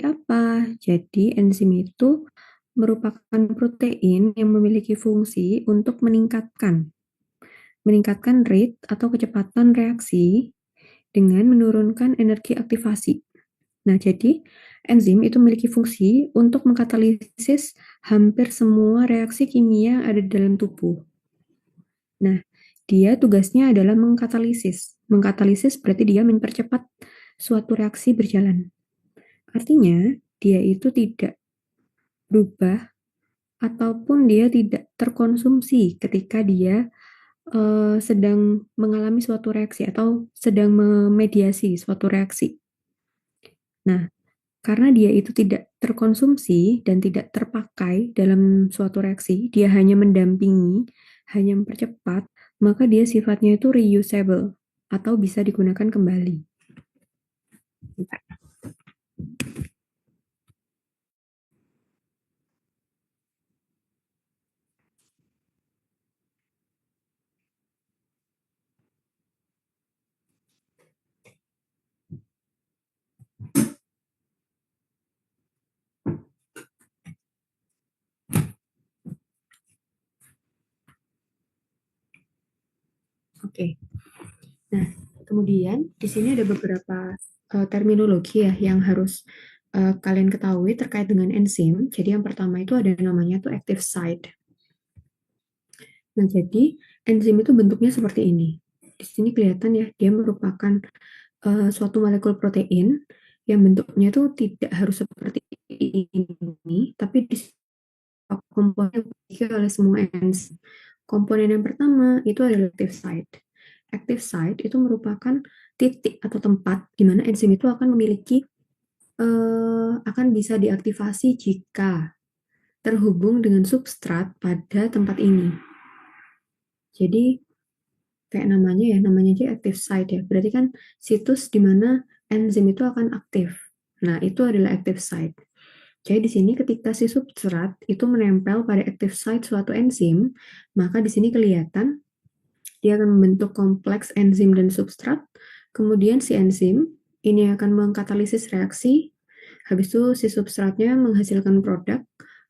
apa? Jadi enzim itu merupakan protein yang memiliki fungsi untuk meningkatkan rate atau kecepatan reaksi dengan menurunkan energi aktivasi. Nah, jadi enzim itu memiliki fungsi untuk mengkatalisis hampir semua reaksi kimia yang ada di dalam tubuh. Nah, dia tugasnya adalah mengkatalisis. Mengkatalisis berarti dia mempercepat suatu reaksi berjalan. Artinya, dia itu tidak berubah ataupun dia tidak terkonsumsi ketika dia sedang mengalami suatu reaksi atau sedang memediasi suatu reaksi. Nah, karena dia itu tidak terkonsumsi dan tidak terpakai dalam suatu reaksi, dia hanya mendampingi, hanya mempercepat, maka dia sifatnya itu reusable atau bisa digunakan kembali. Bentar. Oke. Nah, kemudian di sini ada beberapa terminologi ya yang harus kalian ketahui terkait dengan enzim. Jadi yang pertama itu ada namanya tuh active site. Nah, jadi enzim itu bentuknya seperti ini. Di sini kelihatan ya, dia merupakan suatu molekul protein yang bentuknya itu tidak harus seperti ini, tapi di komponen yang dimiliki oleh semua enzim. Komponen yang pertama itu adalah active site. Active site itu merupakan titik atau tempat di mana enzim itu akan memiliki akan bisa diaktifasi jika terhubung dengan substrat pada tempat ini. Jadi kayak namanya aja active site ya. Berarti kan situs di mana enzim itu akan aktif. Nah, itu adalah active site. Jadi di sini ketika si substrat itu menempel pada active site suatu enzim, maka di sini kelihatan dia akan membentuk kompleks enzim dan substrat. Kemudian si enzim ini akan mengkatalisis reaksi. Habis itu si substratnya menghasilkan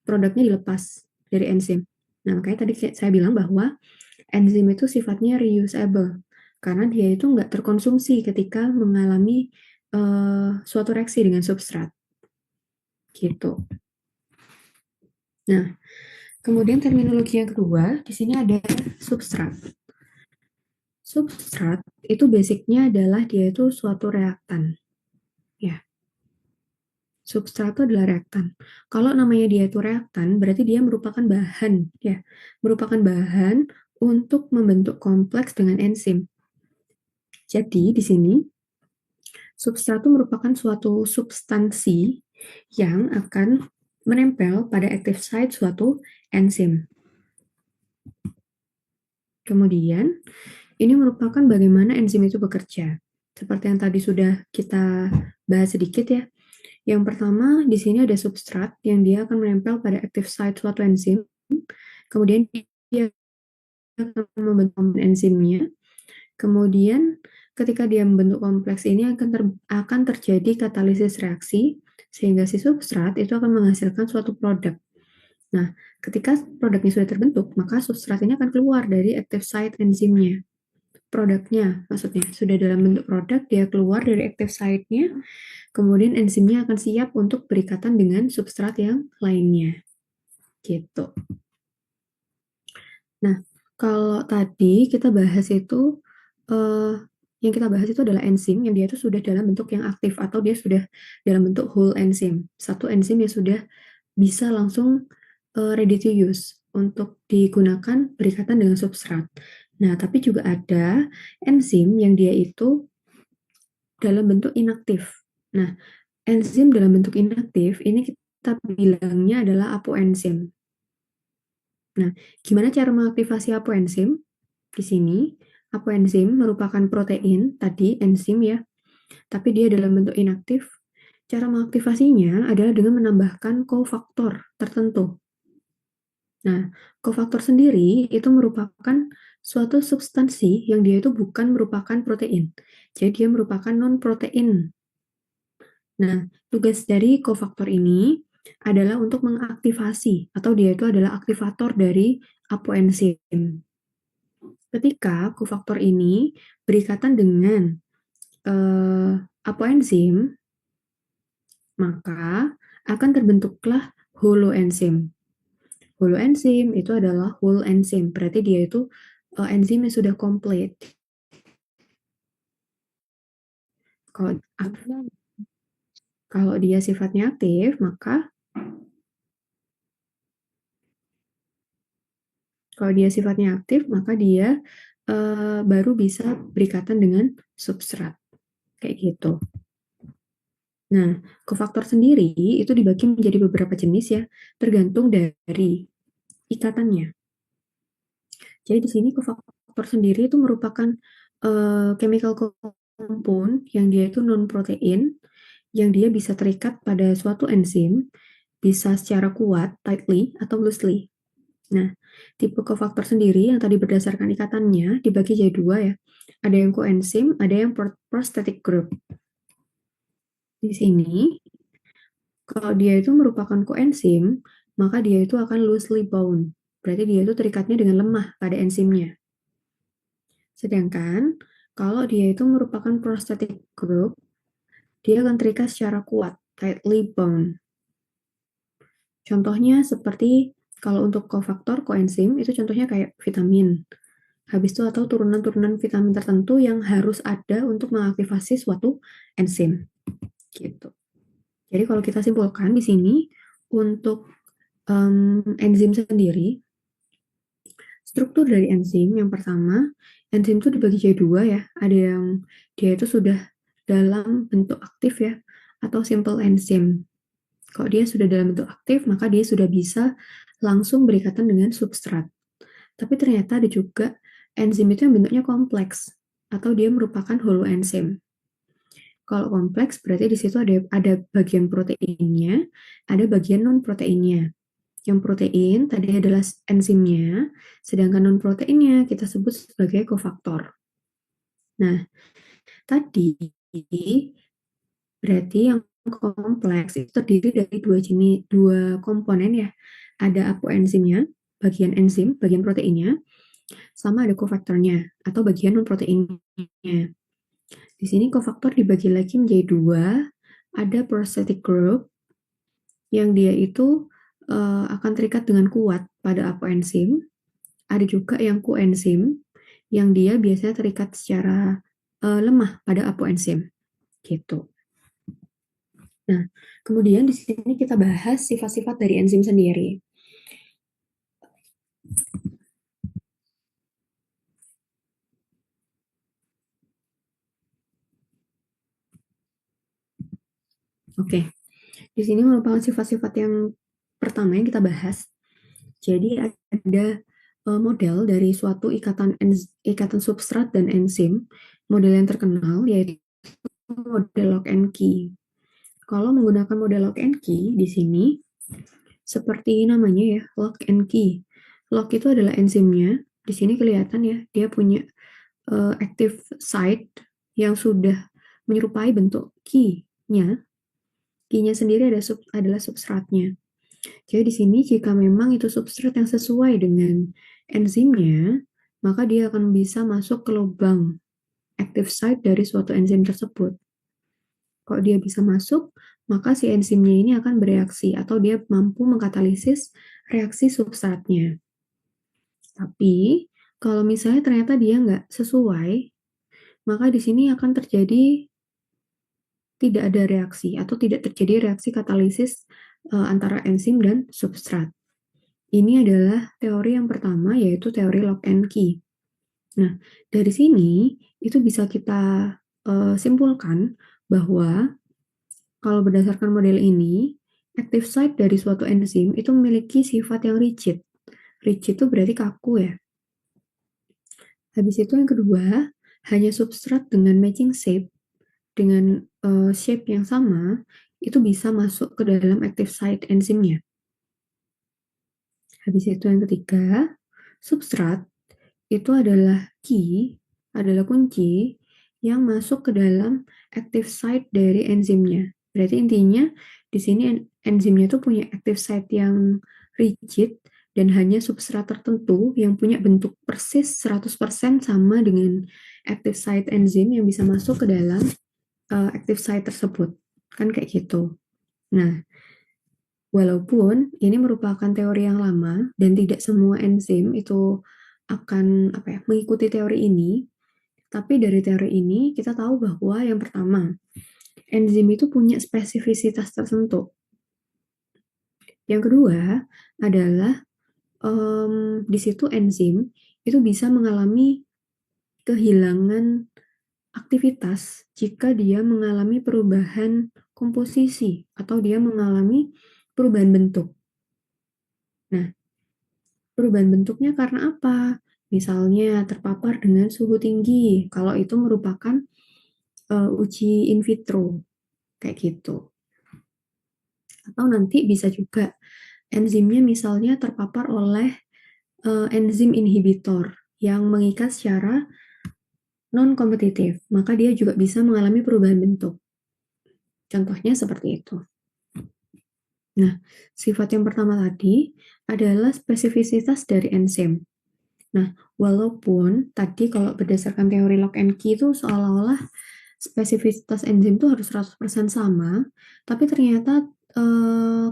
produknya dilepas dari enzim. Nah, makanya tadi saya bilang bahwa enzim itu sifatnya reusable karena dia itu nggak terkonsumsi ketika mengalami suatu reaksi dengan substrat. Gitu. Nah, kemudian terminologi yang kedua, di sini ada substrat. Substrat itu basicnya adalah dia itu suatu reaktan. Ya, substrat itu adalah reaktan. Kalau namanya dia itu reaktan, berarti dia merupakan bahan, ya, merupakan bahan untuk membentuk kompleks dengan enzim. Jadi di sini substrat itu merupakan suatu substansi yang akan menempel pada active site suatu enzim. Kemudian, ini merupakan bagaimana enzim itu bekerja. Seperti yang tadi sudah kita bahas sedikit ya. Yang pertama, di sini ada substrat yang dia akan menempel pada active site suatu enzim. Kemudian dia akan membentuk enzimnya. Kemudian ketika dia membentuk kompleks ini akan terjadi katalisis reaksi sehingga si substrat itu akan menghasilkan suatu produk. Nah, ketika produknya sudah terbentuk, maka substrat ini akan keluar dari active site enzimnya. Produknya, maksudnya sudah dalam bentuk produk, dia keluar dari active site-nya, kemudian enzimnya akan siap untuk berikatan dengan substrat yang lainnya. Gitu. Nah, kalau tadi kita bahas itu yang kita bahas itu adalah enzim yang dia itu sudah dalam bentuk yang aktif atau dia sudah dalam bentuk whole enzim. Satu enzim yang sudah bisa langsung ready to use untuk digunakan berikatan dengan substrat. Nah, tapi juga ada enzim yang dia itu dalam bentuk inaktif. Nah, enzim dalam bentuk inaktif ini kita bilangnya adalah apoenzim. Nah, gimana cara mengaktifasi apoenzim? Di sini, apoenzim merupakan protein, tadi enzim ya, tapi dia dalam bentuk inaktif. Cara mengaktifasinya adalah dengan menambahkan kofaktor tertentu. Nah, kofaktor sendiri itu merupakan suatu substansi yang dia itu bukan merupakan protein. Jadi dia merupakan non-protein. Nah, tugas dari kofaktor ini adalah untuk mengaktifasi atau dia itu adalah aktivator dari apoenzim. Ketika kofaktor ini berikatan dengan apoenzim, maka akan terbentuklah holoenzim. Holoenzim itu adalah whole enzim, berarti dia itu enzim yang sudah komplit. Kalau kalau dia sifatnya aktif, maka dia baru bisa berikatan dengan substrat, kayak gitu. Nah, kofaktor sendiri itu dibagi menjadi beberapa jenis ya, tergantung dari ikatannya. Jadi di sini kofaktor sendiri itu merupakan chemical compound yang dia itu non protein, yang dia bisa terikat pada suatu enzim, bisa secara kuat, tightly, atau loosely. Nah, tipe kofaktor sendiri yang tadi berdasarkan ikatannya dibagi jadi dua ya. Ada yang koenzim, ada yang prosthetic group. Di sini, kalau dia itu merupakan koenzim, maka dia itu akan loosely bound. Berarti dia itu terikatnya dengan lemah pada enzimnya. Sedangkan kalau dia itu merupakan prosthetic group, dia akan terikat secara kuat, tightly bound. Contohnya seperti kalau untuk kofaktor koenzim itu contohnya kayak vitamin. Habis itu atau turunan-turunan vitamin tertentu yang harus ada untuk mengaktifasi suatu enzim. Gitu. Jadi kalau kita simpulkan di sini untuk enzim sendiri, struktur dari enzim yang pertama, enzim itu dibagi jadi dua ya. Ada yang dia itu sudah dalam bentuk aktif ya, atau simple enzim. Kalau dia sudah dalam bentuk aktif, maka dia sudah bisa langsung berikatan dengan substrat. Tapi ternyata ada juga enzim itu yang bentuknya kompleks, atau dia merupakan holoenzim. Kalau kompleks berarti di situ ada bagian proteinnya, ada bagian non proteinnya. Yang protein tadi adalah enzimnya, sedangkan non proteinnya kita sebut sebagai kofaktor. Nah, tadi berarti yang kompleks itu terdiri dari dua komponen ya. Ada apoenzimnya, bagian enzim, bagian proteinnya, sama ada kofaktornya atau bagian non proteinnya. Di sini kofaktor dibagi lagi menjadi dua. Ada prosthetic group yang dia itu akan terikat dengan kuat pada apoenzim. Ada juga yang koenzim yang dia biasanya terikat secara lemah pada apoenzim. Gitu. Nah, kemudian di sini kita bahas sifat-sifat dari enzim sendiri. Oke, di sini merupakan sifat-sifat yang pertama yang kita bahas. Jadi ada model dari suatu ikatan substrat dan enzim. Model yang terkenal yaitu model lock and key. Kalau menggunakan model lock and key di sini seperti namanya ya, lock and key. Lock itu adalah enzimnya. Di sini kelihatan ya, dia punya active site yang sudah menyerupai bentuk key-nya. Key-nya sendiri adalah substratnya. Jadi di sini jika memang itu substrat yang sesuai dengan enzimnya, maka dia akan bisa masuk ke lubang active site dari suatu enzim tersebut. Kalau dia bisa masuk, maka si enzimnya ini akan bereaksi atau dia mampu mengkatalisis reaksi substratnya. Tapi kalau misalnya ternyata dia nggak sesuai, maka di sini akan terjadi tidak ada reaksi atau tidak terjadi reaksi katalisis antara enzim dan substrat. Ini adalah teori yang pertama, yaitu teori lock and key. Nah, dari sini itu bisa kita simpulkan bahwa kalau berdasarkan model ini, active site dari suatu enzim itu memiliki sifat yang rigid. Rigid itu berarti kaku ya. Habis itu yang kedua, hanya substrat dengan matching shape, dengan shape yang sama, itu bisa masuk ke dalam active site enzimnya. Habis itu yang ketiga, substrat itu adalah key, adalah kunci yang masuk ke dalam active site dari enzimnya. Berarti intinya di sini enzimnya tuh punya active site yang rigid dan hanya substrat tertentu yang punya bentuk persis 100% sama dengan active site enzim yang bisa masuk ke dalam active site tersebut. Kan kayak gitu. Nah, walaupun ini merupakan teori yang lama dan tidak semua enzim itu akan mengikuti teori ini, tapi dari teori ini kita tahu bahwa yang pertama, enzim itu punya spesifisitas tertentu. Yang kedua adalah di situ enzim itu bisa mengalami kehilangan aktivitas jika dia mengalami perubahan komposisi atau dia mengalami perubahan bentuk. Nah, perubahan bentuknya karena apa? Misalnya terpapar dengan suhu tinggi, kalau itu merupakan uji in vitro, kayak gitu. Atau nanti bisa juga enzimnya misalnya terpapar oleh enzim inhibitor yang mengikat secara non-kompetitif, maka dia juga bisa mengalami perubahan bentuk. Contohnya seperti itu. Nah, sifat yang pertama tadi adalah spesifisitas dari enzim. Nah, walaupun tadi kalau berdasarkan teori lock and key itu seolah-olah spesifisitas enzim itu harus 100% sama, tapi ternyata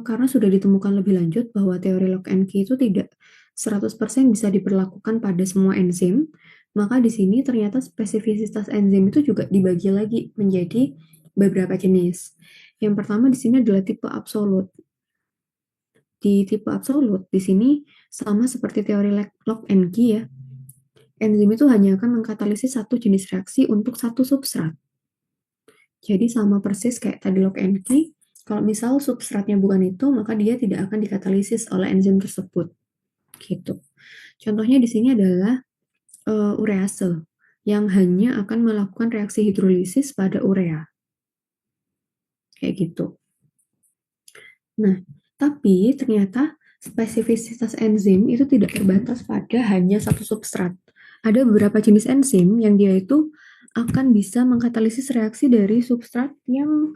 karena sudah ditemukan lebih lanjut bahwa teori lock and key itu tidak 100% bisa diberlakukan pada semua enzim, maka di sini ternyata spesifisitas enzim itu juga dibagi lagi menjadi beberapa jenis. Yang pertama di sini adalah tipe absolut. Di tipe absolut, di sini sama seperti teori lock and key ya, enzim itu hanya akan mengkatalisis satu jenis reaksi untuk satu substrat. Jadi sama persis kayak tadi lock and key, kalau misal substratnya bukan itu, maka dia tidak akan dikatalisis oleh enzim tersebut. Gitu. Contohnya di sini adalah urease, yang hanya akan melakukan reaksi hidrolisis pada urea. Kayak gitu. Nah, tapi ternyata spesifisitas enzim itu tidak terbatas pada hanya satu substrat. Ada beberapa jenis enzim yang dia itu akan bisa mengkatalisis reaksi dari substrat yang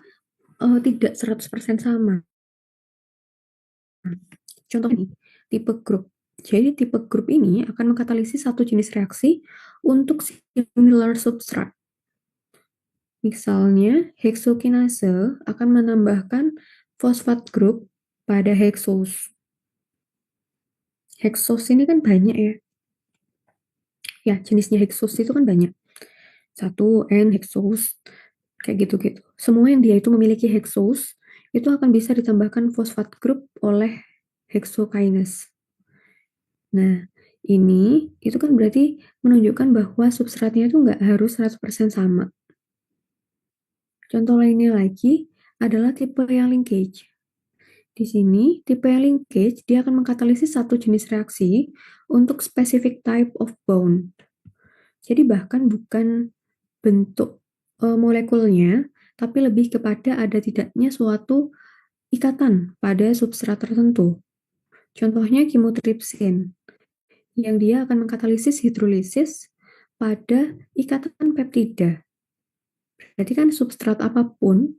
tidak 100% sama. Contoh nih, tipe grup. Jadi tipe grup ini akan mengkatalisis satu jenis reaksi untuk similar substrat. Misalnya, heksokinase akan menambahkan fosfat grup pada heksos. Heksos ini kan banyak ya. Ya, jenisnya heksos itu kan banyak. 1N heksos, kayak gitu-gitu. Semua yang dia itu memiliki heksos, itu akan bisa ditambahkan fosfat grup oleh heksokinase. Nah, ini itu kan berarti menunjukkan bahwa substratnya itu nggak harus 100% sama. Contoh lainnya lagi adalah tipe yang linkage. Di sini, tipe yang linkage, dia akan mengkatalisis satu jenis reaksi untuk specific type of bond. Jadi bahkan bukan bentuk molekulnya, tapi lebih kepada ada tidaknya suatu ikatan pada substrat tertentu. Contohnya chymotrypsin, yang dia akan mengkatalisis hidrolisis pada ikatan peptida. Berarti kan substrat apapun,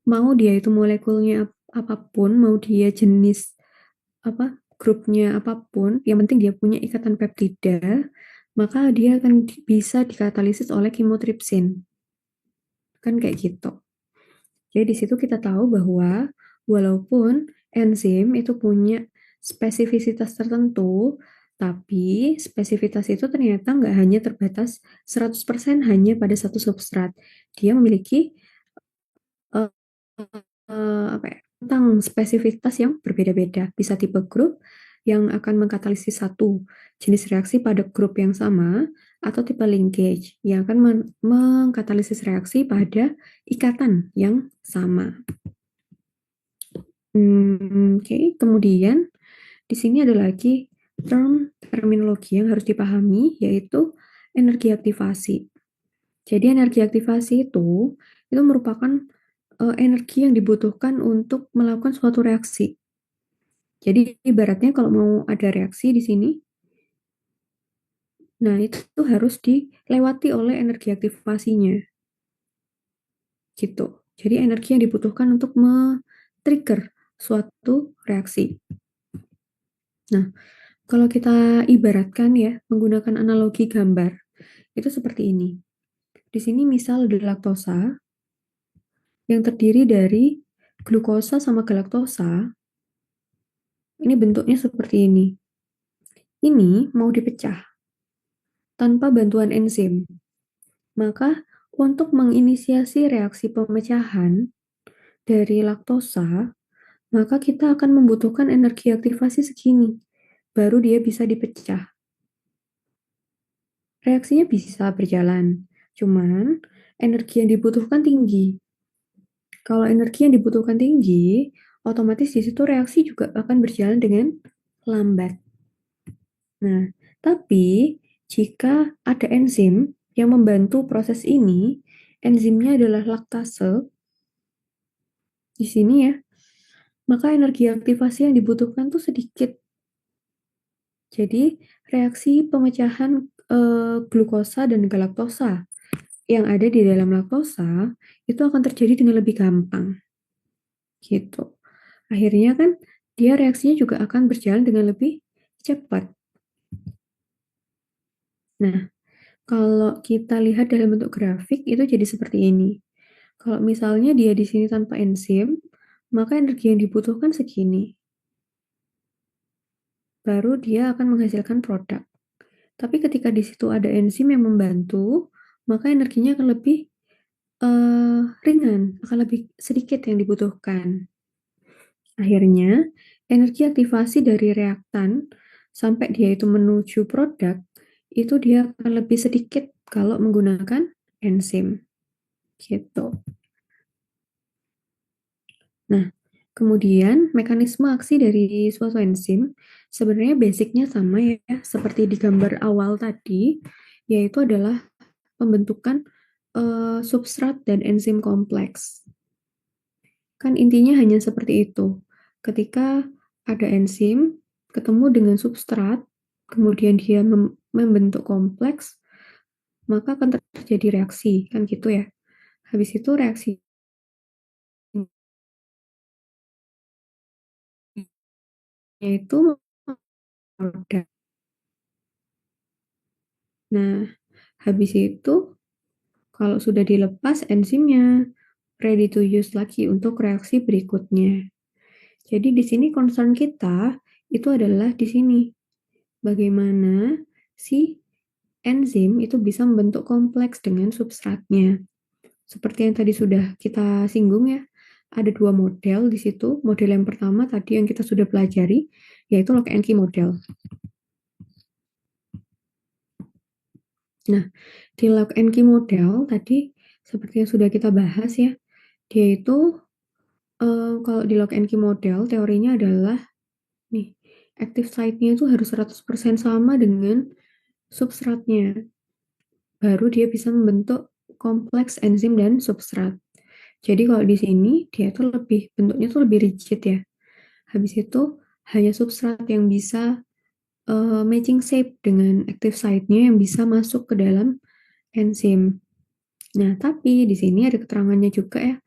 mau dia itu molekulnya apapun, mau dia jenis grupnya apapun, yang penting dia punya ikatan peptida, maka dia akan bisa dikatalisis oleh chymotrypsin. Kan kayak gitu. Jadi di situ kita tahu bahwa walaupun enzim itu punya spesifisitas tertentu, tapi spesifitas itu ternyata nggak hanya terbatas 100% hanya pada satu substrat. Dia memiliki uh, tentang spesifitas yang berbeda-beda. Bisa tipe grup yang akan mengkatalisis satu jenis reaksi pada grup yang sama, atau tipe linkage yang akan mengkatalisis reaksi pada ikatan yang sama. Oke. Kemudian di sini ada lagi terminologi yang harus dipahami, yaitu energi aktivasi. Jadi energi aktivasi itu merupakan energi yang dibutuhkan untuk melakukan suatu reaksi. Jadi ibaratnya kalau mau ada reaksi di sini, nah itu harus dilewati oleh energi aktivasinya. Gitu. Jadi energi yang dibutuhkan untuk men-trigger suatu reaksi. Nah, kalau kita ibaratkan ya, menggunakan analogi gambar, itu seperti ini. Di sini misal ada laktosa yang terdiri dari glukosa sama galaktosa. Ini bentuknya seperti ini. Ini mau dipecah tanpa bantuan enzim. Maka untuk menginisiasi reaksi pemecahan dari laktosa, maka kita akan membutuhkan energi aktivasi segini. Baru dia bisa dipecah. Reaksinya bisa berjalan, cuman energi yang dibutuhkan tinggi. Kalau energi yang dibutuhkan tinggi, otomatis di situ reaksi juga akan berjalan dengan lambat. Nah, tapi jika ada enzim yang membantu proses ini, enzimnya adalah laktase, di sini ya, maka energi aktivasi yang dibutuhkan tuh sedikit. Jadi, reaksi pemecahan glukosa dan galaktosa yang ada di dalam laktosa itu akan terjadi dengan lebih gampang. Gitu. Akhirnya kan dia reaksinya juga akan berjalan dengan lebih cepat. Nah, kalau kita lihat dalam bentuk grafik itu jadi seperti ini. Kalau misalnya dia di sini tanpa enzim, maka energi yang dibutuhkan segini. Baru dia akan menghasilkan produk. Tapi ketika di situ ada enzim yang membantu, maka energinya akan lebih ringan, akan lebih sedikit yang dibutuhkan. Akhirnya, energi aktivasi dari reaktan sampai dia itu menuju produk, itu dia akan lebih sedikit kalau menggunakan enzim. Gitu. Nah, kemudian mekanisme aksi dari suatu enzim sebenarnya basicnya sama ya, seperti di gambar awal tadi, yaitu adalah pembentukan substrat dan enzim kompleks. Kan intinya hanya seperti itu. Ketika ada enzim ketemu dengan substrat, kemudian dia membentuk kompleks, maka akan terjadi reaksi, kan gitu ya. Habis itu reaksinya itu produk. Nah, habis itu kalau sudah dilepas enzimnya, ready to use lagi untuk reaksi berikutnya. Jadi di sini concern kita itu adalah di sini. Bagaimana si enzim itu bisa membentuk kompleks dengan substratnya. Seperti yang tadi sudah kita singgung ya, ada dua model di situ. Model yang pertama tadi yang kita sudah pelajari, yaitu lock and key model. Nah, di lock and key model tadi seperti yang sudah kita bahas ya, dia itu kalau di lock and key model teorinya adalah nih, active site-nya itu harus 100% sama dengan substratnya. Baru dia bisa membentuk kompleks enzim dan substrat. Jadi kalau di sini dia tuh bentuknya tuh lebih rigid ya. Habis itu hanya substrat yang bisa matching shape dengan active site-nya yang bisa masuk ke dalam enzim. Nah, tapi di sini ada keterangannya juga ya.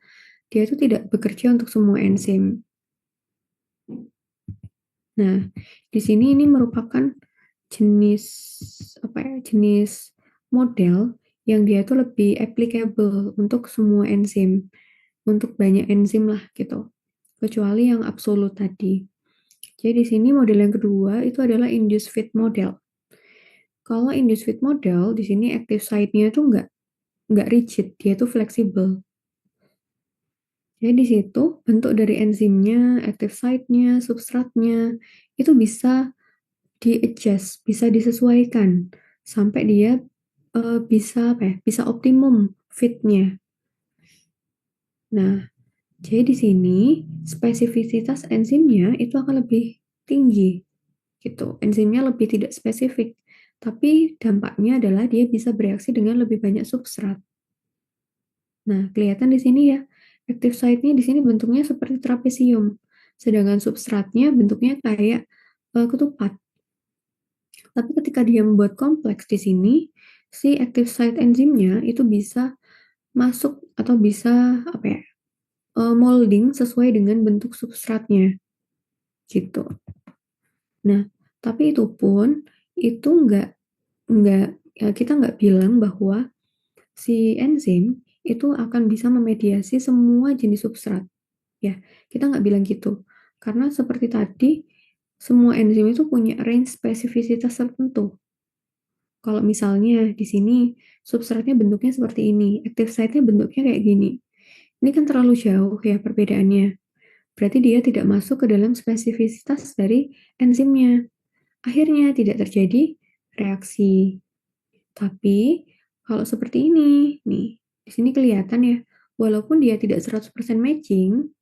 Dia itu tidak bekerja untuk semua enzim. Nah, di sini ini merupakan jenis apa ya? Jenis model yang dia itu lebih applicable untuk semua enzim, untuk banyak enzim lah gitu. Kecuali yang absolut tadi. Jadi di sini model yang kedua itu adalah induced fit model. Kalau induced fit model di sini active site-nya itu nggak rigid, dia itu fleksibel. Jadi di situ bentuk dari enzimnya, active site-nya, substratnya itu bisa di-adjust, bisa disesuaikan sampai dia bisa apa ya? Bisa optimum fit-nya. Nah, jadi di sini spesifisitas enzimnya itu akan lebih tinggi gitu. Enzimnya lebih tidak spesifik, tapi dampaknya adalah dia bisa bereaksi dengan lebih banyak substrat. Nah, kelihatan di sini ya, active site-nya di sini bentuknya seperti trapesium, sedangkan substratnya bentuknya kayak ketupat. Tapi ketika dia membuat kompleks di sini, si active site enzimnya itu bisa masuk atau bisa apa ya? molding sesuai dengan bentuk substratnya, gitu. Nah, tapi itu pun itu nggak ya kita nggak bilang bahwa si enzim itu akan bisa memediasi semua jenis substrat. Ya, kita nggak bilang gitu. Karena seperti tadi, semua enzim itu punya range spesifisitas tertentu. Kalau misalnya di sini substratnya bentuknya seperti ini, active site-nya bentuknya kayak gini. Ini kan terlalu jauh ya perbedaannya. Berarti dia tidak masuk ke dalam spesifisitas dari enzimnya. Akhirnya tidak terjadi reaksi. Tapi kalau seperti ini, nih, di sini kelihatan ya, walaupun dia tidak 100% matching,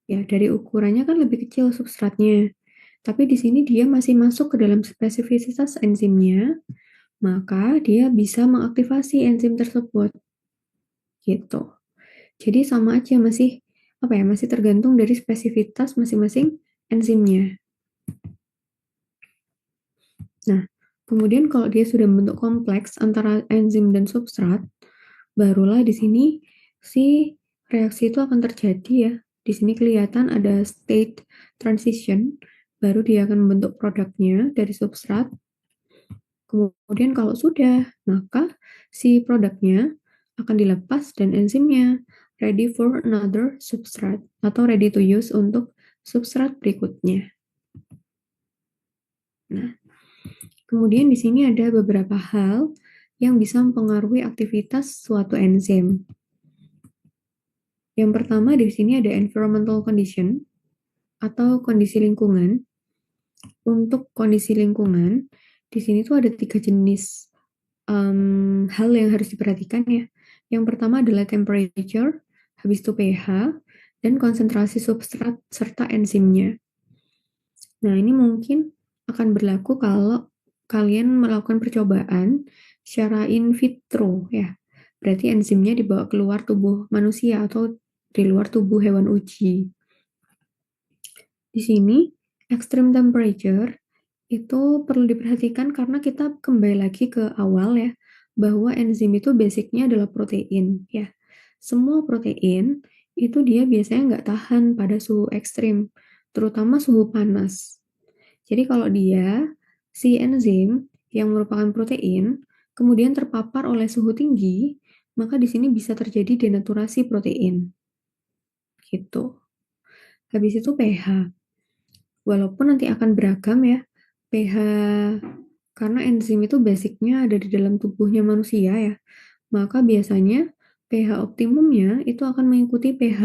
ya dari ukurannya kan lebih kecil substratnya. Tapi di sini dia masih masuk ke dalam spesifisitas enzimnya, maka dia bisa mengaktifasi enzim tersebut. Gitu. Jadi sama aja masih masih tergantung dari spesifitas masing-masing enzimnya. Nah, kemudian kalau dia sudah membentuk kompleks antara enzim dan substrat, barulah di sini si reaksi itu akan terjadi ya. Di sini kelihatan ada state transition, baru dia akan membentuk produknya dari substrat. Kemudian kalau sudah, maka si produknya akan dilepas dan enzimnya ready for another substrate atau ready to use untuk substrat berikutnya. Nah, kemudian di sini ada beberapa hal yang bisa mempengaruhi aktivitas suatu enzim. Yang pertama di sini ada environmental condition atau kondisi lingkungan. Untuk kondisi lingkungan, di sini tuh ada 3 jenis hal yang harus diperhatikan ya. Yang pertama adalah temperature, habis itu pH, dan konsentrasi substrat serta enzimnya. Nah, ini mungkin akan berlaku kalau kalian melakukan percobaan secara in vitro ya. Berarti enzimnya dibawa keluar tubuh manusia atau di luar tubuh hewan uji. Di sini, extreme temperature itu perlu diperhatikan karena kita kembali lagi ke awal ya, bahwa enzim itu basicnya adalah protein ya. Semua protein itu dia biasanya nggak tahan pada suhu ekstrim, terutama suhu panas. Jadi kalau dia, si enzim yang merupakan protein, kemudian terpapar oleh suhu tinggi, maka di sini bisa terjadi denaturasi protein. Gitu. Habis itu pH. Walaupun nanti akan beragam ya, pH karena enzim itu basicnya ada di dalam tubuhnya manusia ya, maka biasanya pH optimumnya itu akan mengikuti pH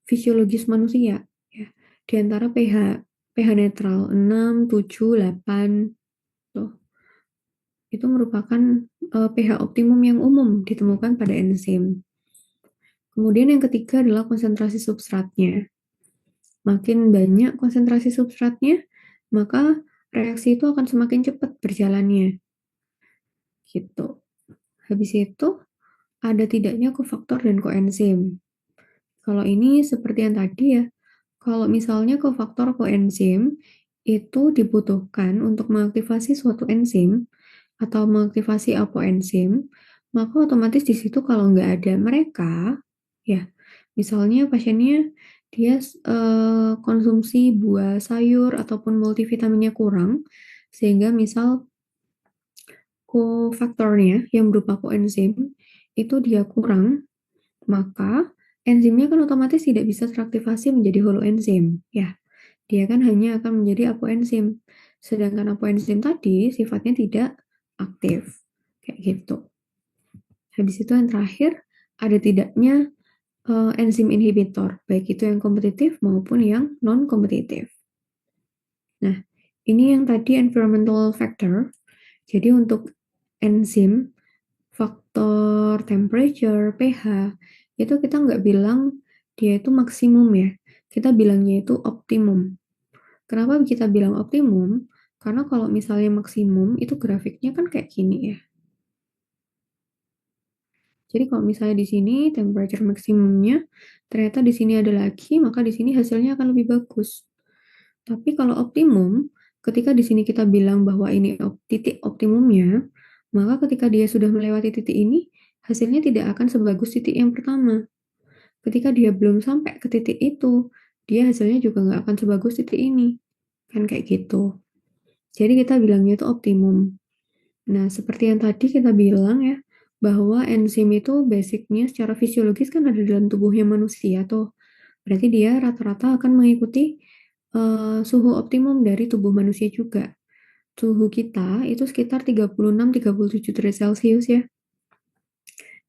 fisiologis manusia ya. Di antara pH netral 6, 7, 8 tuh. Itu merupakan pH optimum yang umum ditemukan pada enzim. Kemudian yang ketiga adalah konsentrasi substratnya. Makin banyak konsentrasi substratnya, maka reaksi itu akan semakin cepat berjalannya. Gitu. Habis itu, ada tidaknya kofaktor dan koenzim. Kalau ini seperti yang tadi ya, kalau misalnya kofaktor koenzim itu dibutuhkan untuk mengaktifasi suatu enzim atau mengaktifasi apoenzim, maka otomatis di situ kalau nggak ada mereka, ya, misalnya pasiennya dia konsumsi buah sayur ataupun multivitaminnya kurang, sehingga misal kofaktornya yang berupa koenzim itu dia kurang, maka enzimnya kan otomatis tidak bisa teraktivasi menjadi holoenzim, ya. Dia kan hanya akan menjadi apoenzim. Sedangkan apoenzim tadi sifatnya tidak aktif. Kayak gitu. Habis itu yang terakhir, ada tidaknya enzim inhibitor, baik itu yang kompetitif maupun yang non-kompetitif. Nah, ini yang tadi environmental factor. Jadi untuk enzim, faktor temperature, pH, itu kita nggak bilang dia itu maksimum ya. Kita bilangnya itu optimum. Kenapa kita bilang optimum? Karena kalau misalnya maksimum, itu grafiknya kan kayak gini ya. Jadi kalau misalnya di sini temperature maksimumnya, ternyata di sini ada lagi, maka di sini hasilnya akan lebih bagus. Tapi kalau optimum, ketika di sini kita bilang bahwa ini titik optimumnya, maka ketika dia sudah melewati titik ini, hasilnya tidak akan sebagus titik yang pertama. ketika dia belum sampai ke titik itu, dia hasilnya juga nggak akan sebagus titik ini. Kan kayak gitu. Jadi kita bilangnya itu optimum. Nah, seperti yang tadi kita bilang ya, bahwa enzim itu basicnya secara fisiologis kan ada dalam tubuhnya manusia tuh. Berarti dia rata-rata akan mengikuti suhu optimum dari tubuh manusia juga. Suhu kita itu sekitar 36-37 derajat Celcius ya.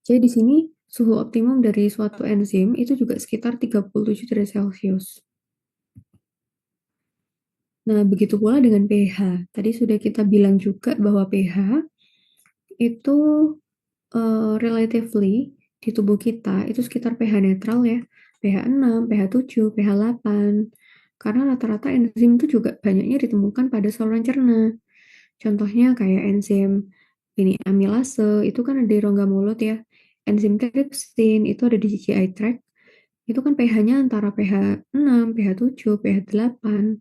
Jadi di sini suhu optimum dari suatu enzim itu juga sekitar 37 derajat Celcius. Nah, begitu pula dengan pH. Tadi sudah kita bilang juga bahwa pH itu relatively di tubuh kita itu sekitar pH netral ya. pH 6, pH 7, pH 8. Karena rata-rata enzim itu juga banyaknya ditemukan pada saluran cerna. Contohnya kayak enzim ini amilase itu kan ada di rongga mulut ya. Enzim trypsin itu ada di GI tract. Itu kan pH-nya antara pH 6, pH 7, pH 8.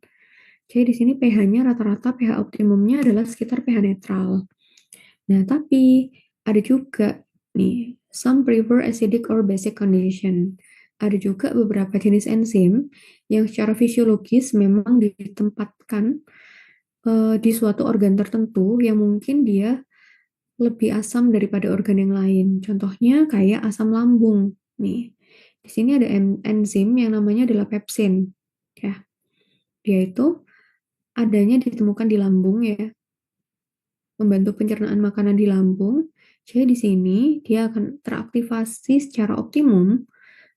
Jadi di sini pH-nya rata-rata pH optimumnya adalah sekitar pH netral. Nah, tapi ada juga nih, some prefer acidic or basic condition. Ada juga beberapa jenis enzim yang secara fisiologis memang ditempatkan di suatu organ tertentu yang mungkin dia lebih asam daripada organ yang lain. Contohnya kayak asam lambung. Nih, di sini ada enzim yang namanya adalah pepsin. Ya, dia itu adanya ditemukan di lambung ya, membantu pencernaan makanan di lambung. Jadi di sini dia akan teraktivasi secara optimum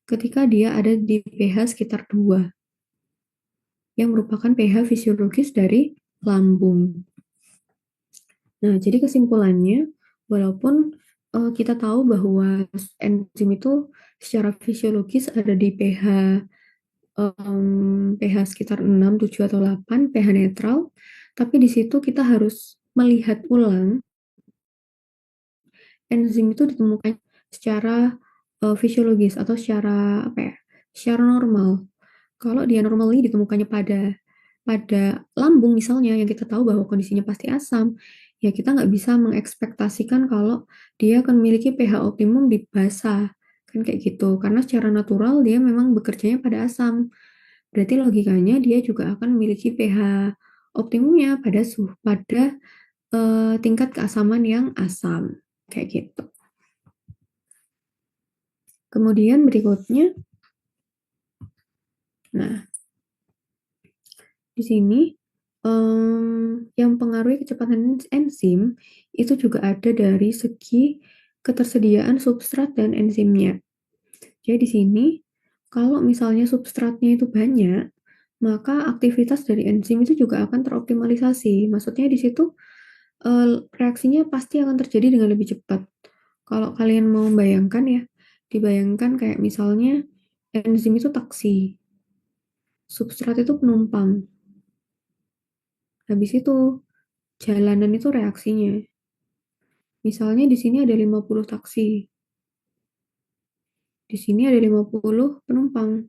ketika dia ada di pH sekitar 2, yang merupakan pH fisiologis dari lambung. Nah, jadi kesimpulannya, walaupun kita tahu bahwa enzim itu secara fisiologis ada di pH sekitar 6, 7, atau 8, pH netral, tapi di situ kita harus melihat ulang enzim itu ditemukan secara fisiologis atau secara apa ya? Secara normal. Kalau dia normally ditemukannya pada lambung misalnya yang kita tahu bahwa kondisinya pasti asam, ya kita nggak bisa mengekspektasikan kalau dia akan memiliki pH optimum di basah. Kan kayak gitu. Karena secara natural dia memang bekerjanya pada asam. Berarti logikanya dia juga akan memiliki pH optimumnya pada tingkat keasaman yang asam. Kayak gitu. Kemudian berikutnya, nah, di sini yang pengaruhi kecepatan enzim itu juga ada dari segi ketersediaan substrat dan enzimnya. Jadi di sini, kalau misalnya substratnya itu banyak, maka aktivitas dari enzim itu juga akan teroptimalisasi. Maksudnya di situ reaksinya pasti akan terjadi dengan lebih cepat. Kalau kalian mau membayangkan ya, dibayangkan kayak misalnya enzim itu taksi, substrat itu penumpang. Habis itu jalanan itu reaksinya. Misalnya di sini ada 50 taksi. Di sini ada 50 penumpang.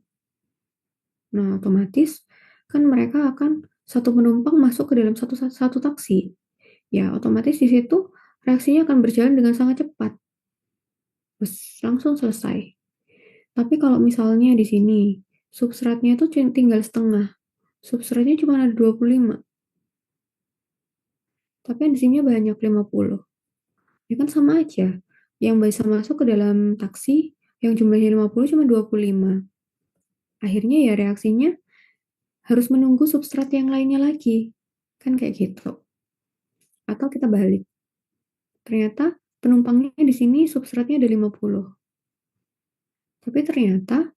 Nah, otomatis kan mereka akan satu penumpang masuk ke dalam satu taksi. Ya, otomatis di situ reaksinya akan berjalan dengan sangat cepat. Terus langsung selesai. Tapi kalau misalnya di sini substratnya itu tinggal setengah. Substratnya cuma ada 25. Tapi enzimnya banyak 50. Ya kan sama aja. Yang bisa masuk ke dalam taksi yang jumlahnya 50 cuma 25. Akhirnya ya reaksinya harus menunggu substrat yang lainnya lagi. Kan kayak gitu. Atau kita balik. Ternyata penumpangnya di sini substratnya ada 50. Tapi ternyata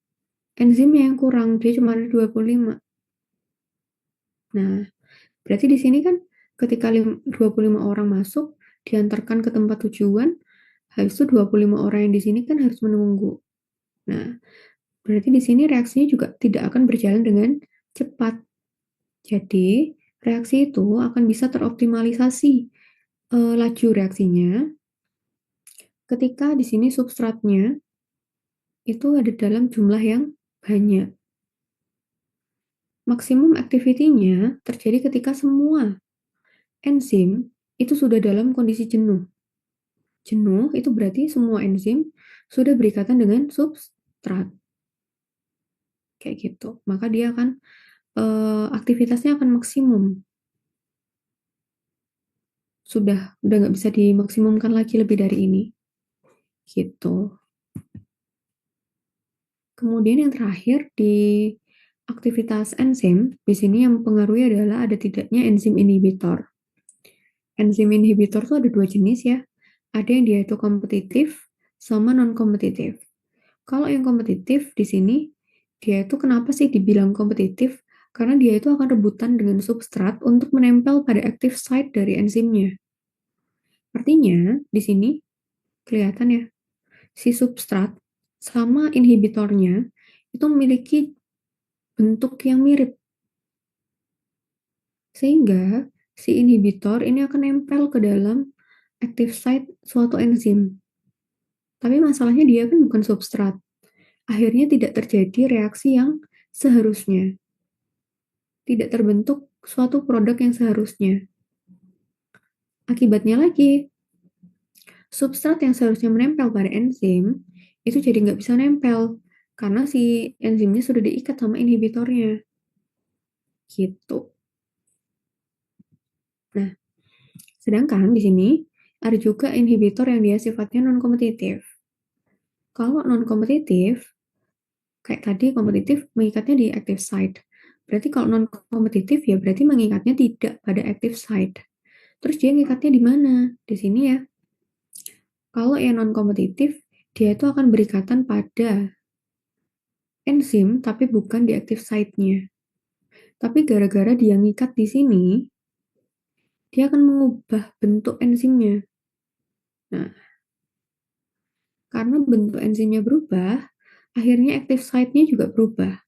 enzimnya yang kurang, dia cuma ada 25. Nah, berarti di sini kan ketika 25 orang masuk, diantarkan ke tempat tujuan, habis itu 25 orang yang di sini kan harus menunggu. Nah, berarti di sini reaksinya juga tidak akan berjalan dengan cepat. Jadi, reaksi itu akan bisa teroptimalisasi laju reaksinya ketika di sini substratnya itu ada dalam jumlah yang banyak. Maksimum activity-nya terjadi ketika semua enzim itu sudah dalam kondisi jenuh. Jenuh itu berarti semua enzim sudah berikatan dengan substrat. kayak gitu. Maka dia akan aktivitasnya akan maksimum. Udah nggak bisa dimaksimumkan lagi lebih dari ini. Gitu. Kemudian yang terakhir di aktivitas enzim, di sini yang mempengaruhi adalah ada tidaknya enzim inhibitor. Enzim inhibitor tuh ada dua jenis ya. Ada yang dia itu kompetitif sama non-kompetitif. Kalau yang kompetitif di sini, dia itu kenapa sih dibilang kompetitif? Karena dia itu akan rebutan dengan substrat untuk menempel pada active site dari enzimnya. Artinya, di sini kelihatan ya, si substrat sama inhibitornya itu memiliki bentuk yang mirip. Sehingga si inhibitor ini akan nempel ke dalam active site suatu enzim. Tapi masalahnya dia kan bukan substrat. Akhirnya tidak terjadi reaksi yang seharusnya. Tidak terbentuk suatu produk yang seharusnya. Akibatnya lagi, substrat yang seharusnya menempel pada enzim, itu jadi nggak bisa nempel. Karena si enzimnya sudah diikat sama inhibitornya. Gitu. Nah, sedangkan di sini ada juga inhibitor yang dia sifatnya non-kompetitif. Kalau non-kompetitif, kayak tadi kompetitif mengikatnya di active site. Berarti kalau non-kompetitif ya berarti mengikatnya tidak pada active site. Terus dia ngikatnya di mana? Di sini ya. Kalau yang non-kompetitif, dia itu akan berikatan pada enzim tapi bukan di active site-nya. Tapi gara-gara dia ngikat di sini, dia akan mengubah bentuk enzimnya. Nah, karena bentuk enzimnya berubah, akhirnya active site-nya juga berubah.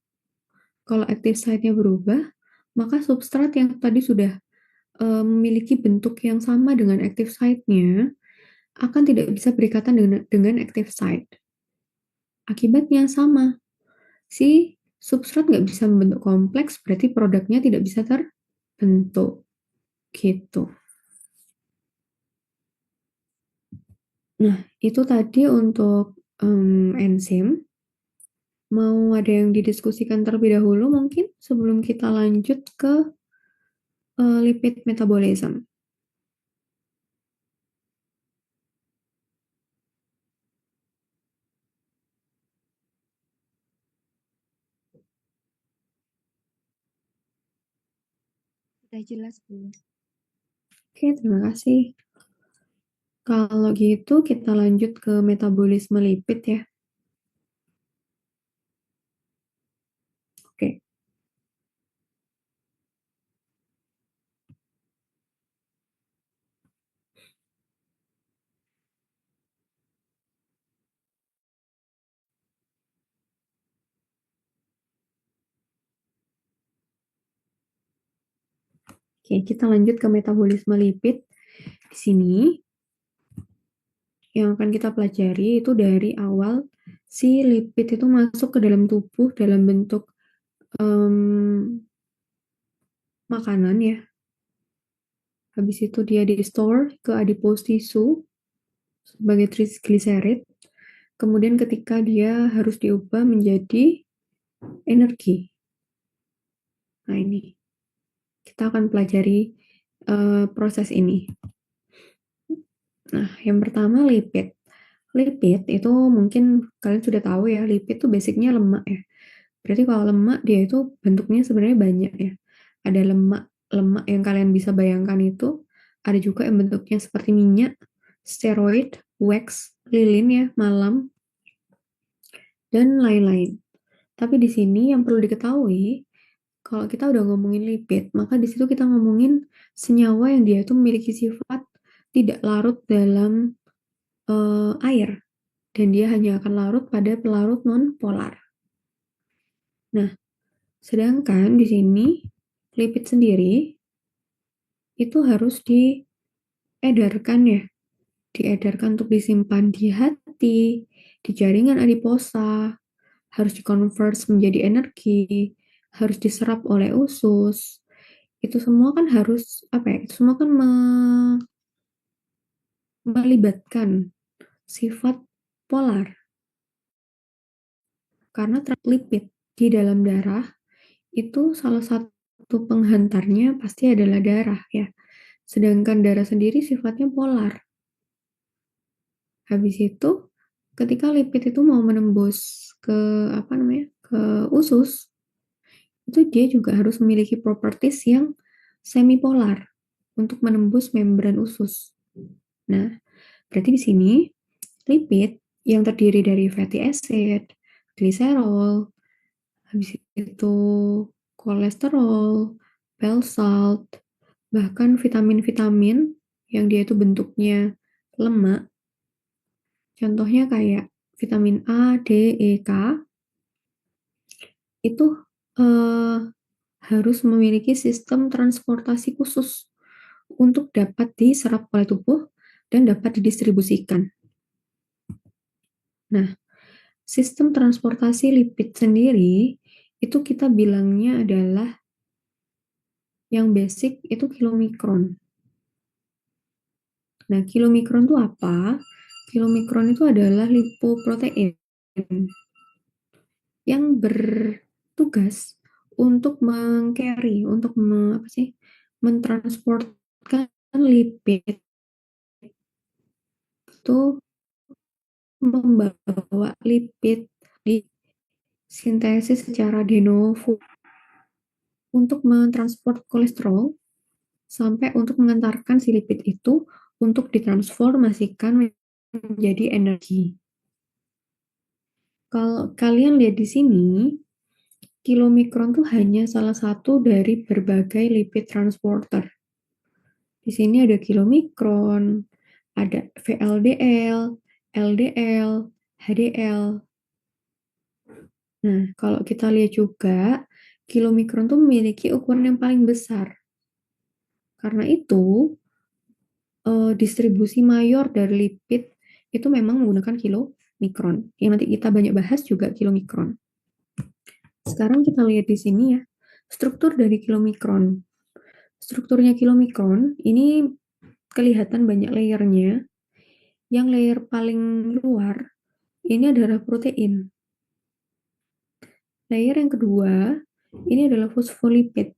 Kalau active site-nya berubah, maka substrat yang tadi sudah memiliki bentuk yang sama dengan active site-nya akan tidak bisa berikatan dengan active site. Akibatnya sama, si substrat nggak bisa membentuk kompleks, berarti produknya tidak bisa terbentuk. Gitu. Nah, itu tadi untuk enzim. Mau ada yang didiskusikan terlebih dahulu mungkin sebelum kita lanjut ke lipid metabolism. Sudah jelas belum? Oke, terima kasih. Kalau gitu kita lanjut ke metabolisme lipid ya. Oke. Oke, kita lanjut ke metabolisme lipid. Di sini yang akan kita pelajari itu dari awal si lipid itu masuk ke dalam tubuh dalam bentuk makanan ya. Habis itu dia di-store ke adipose tissue sebagai triglycerid. Kemudian ketika dia harus diubah menjadi energi. Nah ini, kita akan pelajari proses ini. Nah, yang pertama lipid. Lipid itu mungkin kalian sudah tahu ya, lipid itu basicnya lemak ya. Berarti kalau lemak dia itu bentuknya sebenarnya banyak ya. Ada lemak yang kalian bisa bayangkan itu, ada juga yang bentuknya seperti minyak, steroid, wax, lilin ya, malam, dan lain-lain. Tapi di sini yang perlu diketahui, kalau kita udah ngomongin lipid, maka di situ kita ngomongin senyawa yang dia itu memiliki sifat tidak larut dalam air dan dia hanya akan larut pada pelarut non-polar. Nah, sedangkan di sini lipid sendiri itu harus diedarkan ya, diedarkan untuk disimpan di hati, di jaringan adiposa, harus dikonvers menjadi energi, harus diserap oleh usus. Itu semua kan harus apa ya? Itu semua kan melibatkan sifat polar karena lipid. di dalam darah itu salah satu penghantarnya pasti adalah darah ya. Sedangkan darah sendiri sifatnya polar. Habis itu ketika lipid itu mau menembus ke apa namanya? Ke usus, itu dia juga harus memiliki properties yang semipolar untuk menembus membran usus. Nah, berarti di sini lipid yang terdiri dari fatty acid, gliserol, habis itu kolesterol, bile salt, bahkan vitamin-vitamin yang dia itu bentuknya lemak, contohnya kayak vitamin A, D, E, K, itu eh, harus memiliki sistem transportasi khusus untuk dapat diserap oleh tubuh dan dapat didistribusikan. Nah, sistem transportasi lipid sendiri itu kita bilangnya adalah yang basic itu kilomikron. Nah, kilomikron itu apa? Kilomikron itu adalah lipoprotein yang bertugas untuk meng-carry, untuk mentransportkan lipid itu membawa lipid di sintesis secara de novo untuk mentransport kolesterol sampai untuk mengantarkan si lipid itu untuk ditransformasikan menjadi energi. Kalau kalian lihat di sini, kilomikron tuh hanya salah satu dari berbagai lipid transporter. Di sini ada kilomikron, ada VLDL, LDL, HDL. Nah, kalau kita lihat juga, kilomikron tuh memiliki ukuran yang paling besar. Karena itu, distribusi mayor dari lipid itu memang menggunakan kilomikron. Yang nanti kita banyak bahas juga kilomikron. Sekarang kita lihat di sini ya, struktur dari kilomikron. Strukturnya kilomikron ini kelihatan banyak layernya. Yang layer paling luar ini adalah protein. Layer yang kedua ini adalah fosfolipid.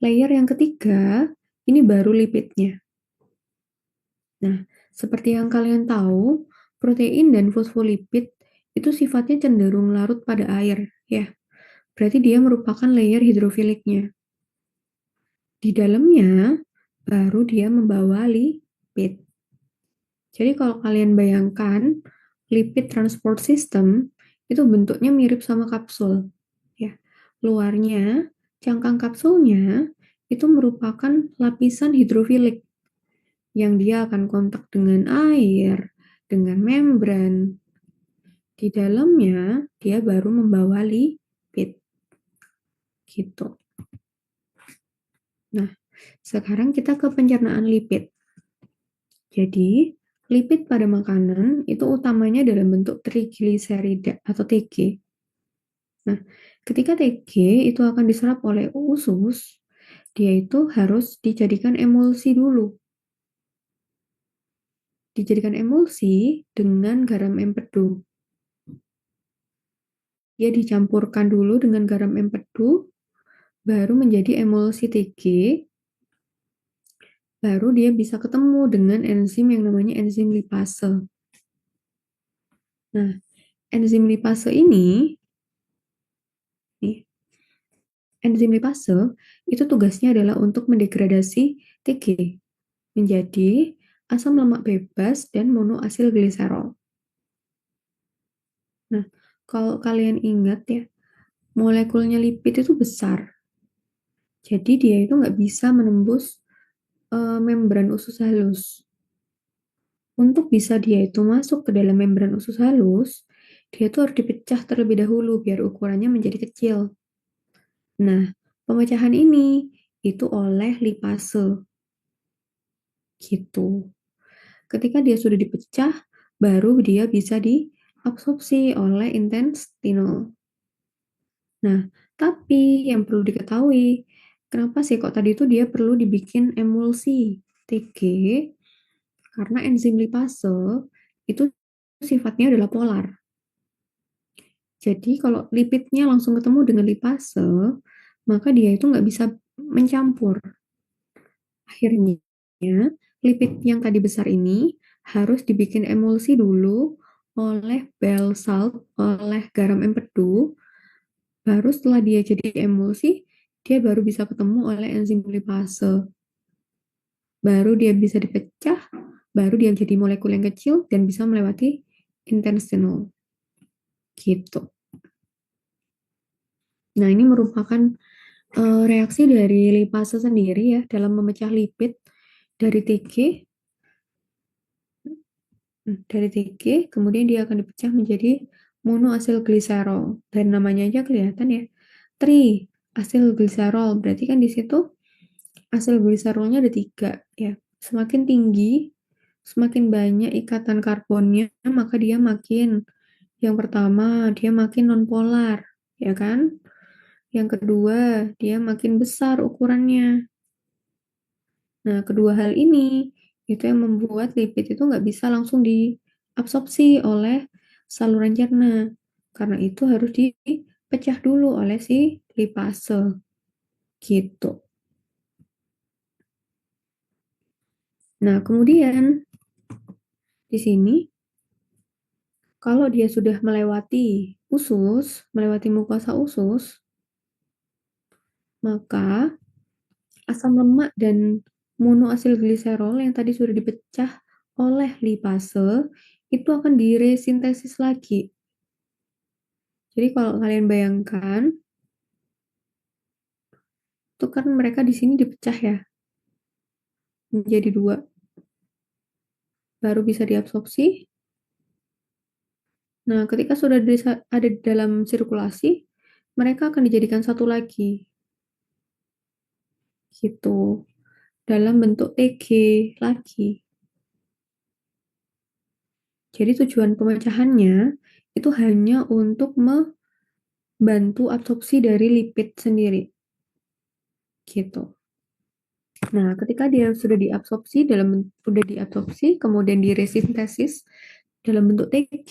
Layer yang ketiga ini baru lipidnya. Nah, seperti yang kalian tahu, protein dan fosfolipid itu sifatnya cenderung larut pada air, ya. Berarti dia merupakan layer hidrofiliknya. Di dalamnya baru dia membawa lipid. Jadi kalau kalian bayangkan lipid transport system itu bentuknya mirip sama kapsul, ya. Luarnya cangkang kapsulnya itu merupakan lapisan hidrofilik yang dia akan kontak dengan air, dengan membran. Di dalamnya dia baru membawa lipid. Gitu. Nah, sekarang kita ke pencernaan lipid. Jadi, lipid pada makanan itu utamanya dalam bentuk trigliserida atau TG. Nah, ketika TG itu akan diserap oleh usus, dia itu harus dijadikan emulsi dulu. Dijadikan emulsi dengan garam empedu. Dia dicampurkan dulu dengan garam empedu, baru menjadi emulsi TG, baru dia bisa ketemu dengan enzim yang namanya enzim lipase. Nah, enzim lipase ini, nih, enzim lipase itu tugasnya adalah untuk mendegradasi TG menjadi asam lemak bebas dan monoasil gliserol. Nah, kalau kalian ingat ya, molekulnya lipid itu besar. Jadi dia itu nggak bisa menembus membran usus halus. Untuk bisa dia itu masuk ke dalam membran usus halus, dia itu harus dipecah terlebih dahulu biar ukurannya menjadi kecil. Nah, pemecahan ini itu oleh lipase. Gitu. Ketika dia sudah dipecah, baru dia bisa diabsorpsi oleh intestinal. Nah, tapi yang perlu diketahui, kenapa sih kok tadi itu dia perlu dibikin emulsi TG? Karena enzim lipase itu sifatnya adalah polar. Jadi kalau lipidnya langsung ketemu dengan lipase, maka dia itu nggak bisa mencampur. Akhirnya, lipid yang tadi besar ini harus dibikin emulsi dulu oleh bile salt, oleh garam empedu. Baru setelah dia jadi emulsi, dia baru bisa ketemu oleh enzim lipase. Baru dia bisa dipecah, baru dia jadi molekul yang kecil dan bisa melewati intestinal. Gitu. Nah, ini merupakan reaksi dari lipase sendiri ya dalam memecah lipid dari TG. Dari TG, kemudian dia akan dipecah menjadi monoasil gliserol. Dan namanya aja kelihatan ya, tri asil gliserol. Berarti kan di situ asil gliserolnya ada 3 ya. Semakin tinggi, semakin banyak ikatan karbonnya, maka dia makin, yang pertama dia makin nonpolar, ya kan? Yang kedua, dia makin besar ukurannya. Nah, kedua hal ini itu yang membuat lipid itu nggak bisa langsung diabsorpsi oleh saluran cerna. Karena itu harus dipecah dulu oleh si lipase. Gitu. Nah, kemudian di sini kalau dia sudah melewati usus, melewati mukosa usus, maka asam lemak dan monoasil gliserol yang tadi sudah dipecah oleh lipase itu akan diresintesis lagi. Jadi kalau kalian bayangkan, itu kan mereka di sini dipecah ya, menjadi 2, baru bisa diabsorpsi. Nah, ketika sudah ada di dalam sirkulasi, mereka akan dijadikan satu lagi, gitu, dalam bentuk TG lagi. Jadi tujuan pemecahannya itu hanya untuk membantu absorpsi dari lipid sendiri, gitu. Nah, ketika dia sudah diabsorpsi, kemudian diresintesis dalam bentuk TG,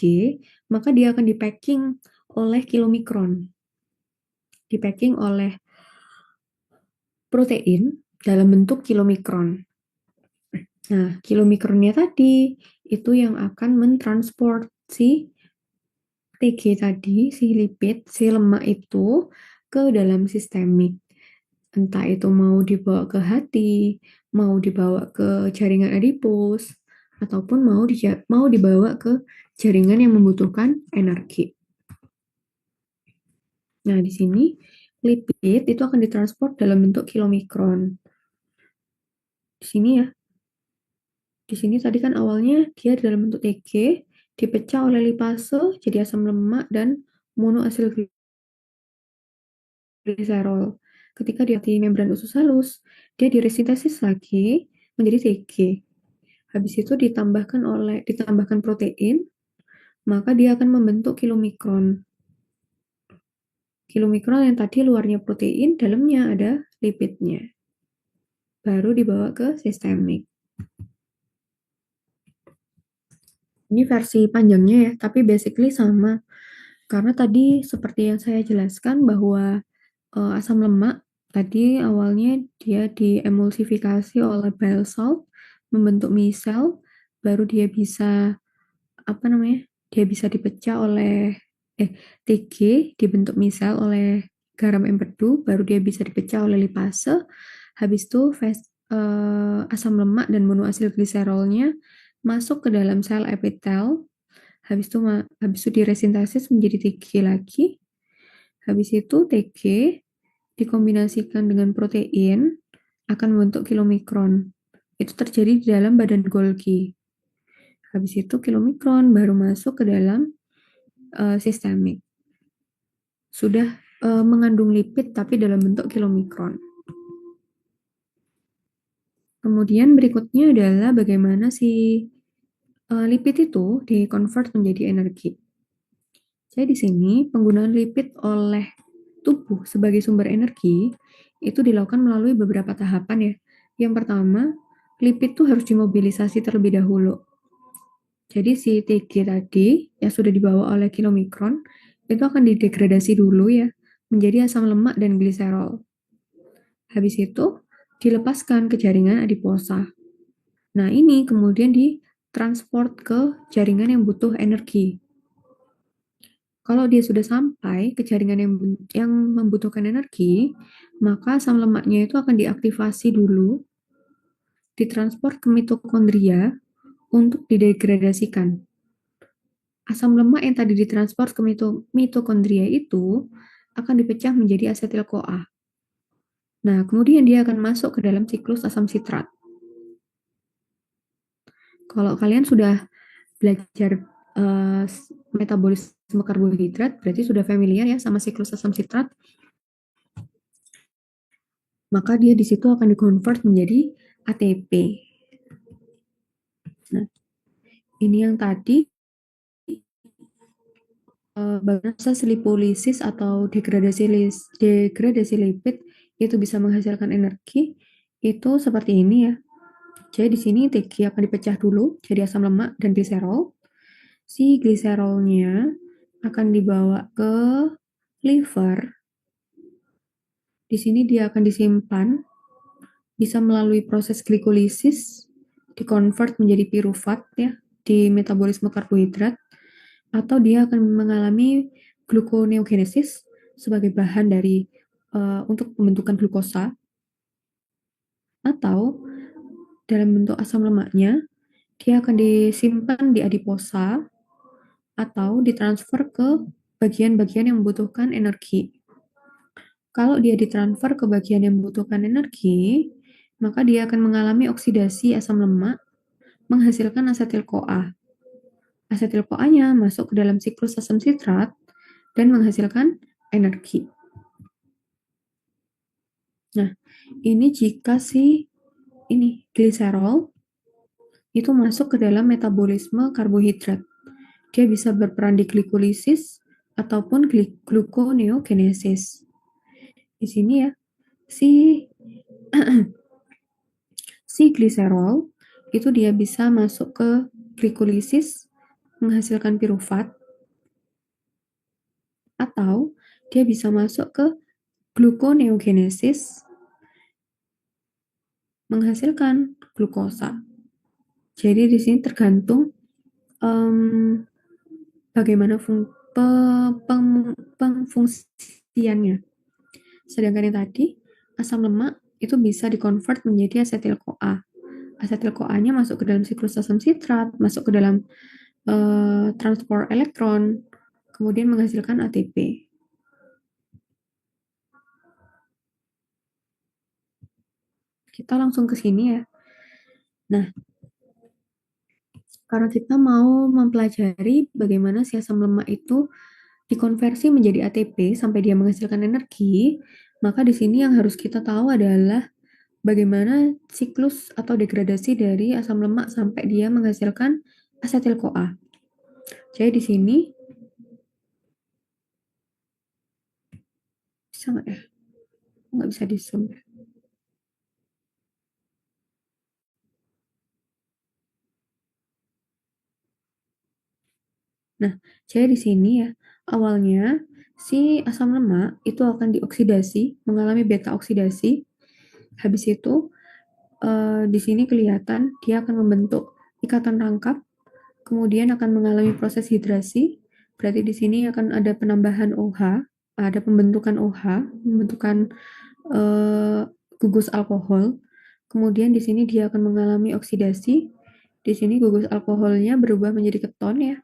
maka dia akan di-packing oleh kilomikron. Di-packing oleh protein dalam bentuk kilomikron. Nah, kilomikronnya tadi itu yang akan mentransport si TG tadi, si lipid, si lemak itu ke dalam sistemik. Entah itu mau dibawa ke hati, mau dibawa ke jaringan adipus, ataupun mau dibawa ke jaringan yang membutuhkan energi. Nah, di sini lipid itu akan ditransport dalam bentuk kilomikron. Di sini ya, di sini tadi kan awalnya dia dalam bentuk TG, dipecah oleh lipase jadi asam lemak dan monoasil gliserol. Ketika di membran usus halus, dia diresintesis lagi menjadi TG. Habis itu ditambahkan protein, maka dia akan membentuk kilomikron. Kilomikron yang tadi luarnya protein, dalamnya ada lipidnya. Baru dibawa ke sistemik. Ini versi panjangnya ya, tapi basically sama. Karena tadi seperti yang saya jelaskan bahwa asam lemak tadi awalnya dia diemulsifikasi oleh bile salt, membentuk micelle, baru dia bisa apa namanya? Dia bisa dipecah oleh TG dibentuk misel oleh garam empedu, baru dia bisa dipecah oleh lipase. Habis itu asam lemak dan monoasil gliserolnya masuk ke dalam sel epitel. Habis itu diresintesis menjadi TG lagi. Habis itu TG dikombinasikan dengan protein akan membentuk kilomikron. Itu terjadi di dalam badan Golgi. Habis itu kilomikron baru masuk ke dalam sistemik. Sudah mengandung lipid tapi dalam bentuk kilomikron. Kemudian berikutnya adalah bagaimana si lipid itu di-convert menjadi energi. Jadi di sini penggunaan lipid oleh tubuh sebagai sumber energi itu dilakukan melalui beberapa tahapan ya. Yang pertama, lipid itu harus dimobilisasi terlebih dahulu. Jadi si TG tadi yang sudah dibawa oleh kilomikron itu akan didegradasi dulu ya menjadi asam lemak dan gliserol. Habis itu dilepaskan ke jaringan adiposa. Nah, ini kemudian ditransport ke jaringan yang butuh energi. Kalau dia sudah sampai ke jaringan yang membutuhkan energi, maka asam lemaknya itu akan diaktifasi dulu, ditransport ke mitokondria untuk didegradasikan. Asam lemak yang tadi ditransport ke mitokondria itu akan dipecah menjadi asetil-CoA. Nah, kemudian dia akan masuk ke dalam siklus asam sitrat. Kalau kalian sudah belajar metabolisme karbohidrat, berarti sudah familiar ya sama siklus asam sitrat, maka dia di situ akan dikonvert menjadi ATP. Nah, ini yang tadi proses lipolisis atau degradasi lipid itu bisa menghasilkan energi itu seperti ini ya. Jadi di sini TG akan dipecah dulu jadi asam lemak dan gliserol. Si gliserolnya akan dibawa ke liver. Di sini dia akan disimpan, bisa melalui proses glikolisis, dikonvert menjadi pirufat ya di metabolisme karbohidrat, atau dia akan mengalami gluconeogenesis sebagai bahan dari untuk pembentukan glukosa, atau dalam bentuk asam lemaknya dia akan disimpan di adiposa atau ditransfer ke bagian-bagian yang membutuhkan energi. Kalau dia ditransfer ke bagian yang membutuhkan energi, maka dia akan mengalami oksidasi asam lemak menghasilkan asetil-CoA. Asetil-CoA-nya masuk ke dalam siklus asam sitrat dan menghasilkan energi. Nah, ini jika si gliserol itu masuk ke dalam metabolisme karbohidrat. Dia bisa berperan di glikolisis ataupun gluconeogenesis. Di sini ya, si si gliserol itu dia bisa masuk ke glikolisis menghasilkan pirufat, atau dia bisa masuk ke gluconeogenesis menghasilkan glukosa. Jadi di sini tergantung bagaimana pengfungsiannya. Sedangkan yang tadi, asam lemak itu bisa dikonvert menjadi asetil-CoA. Asetil-CoA-nya masuk ke dalam siklus asam sitrat, masuk ke dalam transport elektron, kemudian menghasilkan ATP. Kita langsung ke sini ya. Nah, karena kita mau mempelajari bagaimana si asam lemak itu dikonversi menjadi ATP sampai dia menghasilkan energi, maka di sini yang harus kita tahu adalah bagaimana siklus atau degradasi dari asam lemak sampai dia menghasilkan asetil-CoA. Jadi di sini bisa nggak ya? Nggak bisa di zoom ya. Nah, jadi di sini ya, awalnya si asam lemak itu akan dioksidasi, mengalami beta oksidasi. Habis itu di sini kelihatan dia akan membentuk ikatan rangkap, kemudian akan mengalami proses hidrasi. Berarti di sini akan ada penambahan OH, ada pembentukan OH, pembentukan gugus alkohol. Kemudian di sini dia akan mengalami oksidasi. Di sini gugus alkoholnya berubah menjadi keton ya.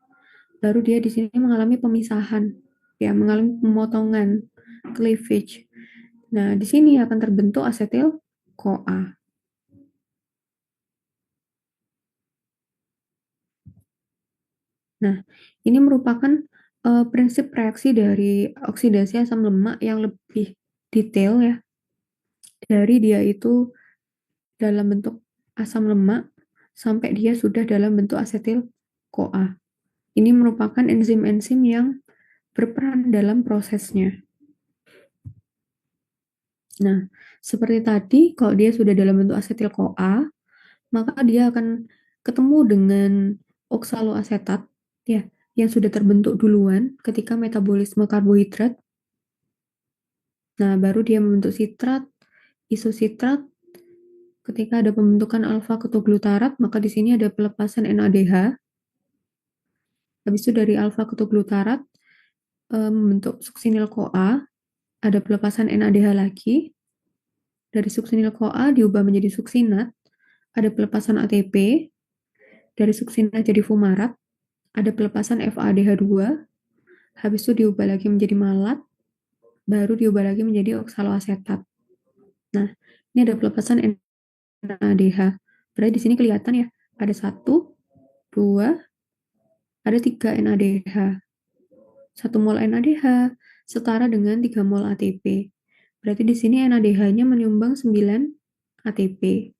Baru dia di sini mengalami pemisahan, ya, mengalami pemotongan, cleavage. Nah, di sini akan terbentuk asetil-CoA. Nah, ini merupakan prinsip reaksi dari oksidasi asam lemak yang lebih detail ya. Dari dia itu dalam bentuk asam lemak sampai dia sudah dalam bentuk asetil-CoA. Ini merupakan enzim-enzim yang berperan dalam prosesnya. Nah, seperti tadi, kalau dia sudah dalam bentuk asetil-CoA, maka dia akan ketemu dengan oksaloasetat, ya. yang sudah terbentuk duluan ketika metabolisme karbohidrat. Nah, baru dia membentuk sitrat, isositrat. Ketika ada pembentukan alfa-ketoglutarat, maka di sini ada pelepasan NADH. Habis itu dari alfa-ketoglutarat membentuk suksinil-CoA, ada pelepasan NADH lagi. Dari suksinil-CoA diubah menjadi suksinat, ada pelepasan ATP. Dari suksinat jadi fumarat, ada pelepasan FADH2. Habis itu diubah lagi menjadi malat, baru diubah lagi menjadi oksaloasetat. Nah, ini ada pelepasan NADH. Berarti di sini kelihatan ya, ada 1, 2, ada 3 NADH. 1 mol NADH setara dengan 3 mol ATP. Berarti di sini NADH-nya menyumbang 9 ATP.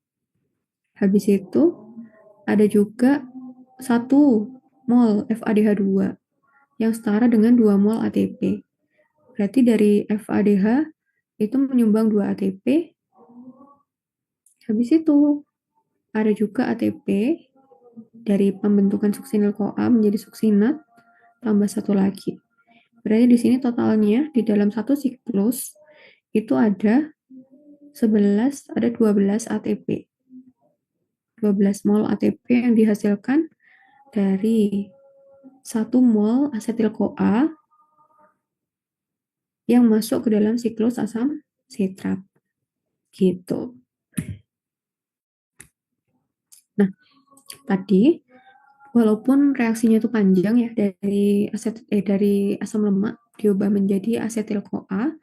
Habis itu ada juga 1 mol FADH2 yang setara dengan 2 mol ATP. Berarti dari FADH itu menyumbang 2 ATP. Habis itu ada juga ATP dari pembentukan suksinil-CoA menjadi suksinat tambah 1 lagi. Berarti di sini totalnya di dalam satu siklus itu ada 11, ada 12 ATP. 12 mol ATP yang dihasilkan dari 1 mol asetil-CoA yang masuk ke dalam siklus asam sitrat. Gitu. Nah, tadi walaupun reaksinya itu panjang ya dari asam lemak diubah menjadi asetil-CoA,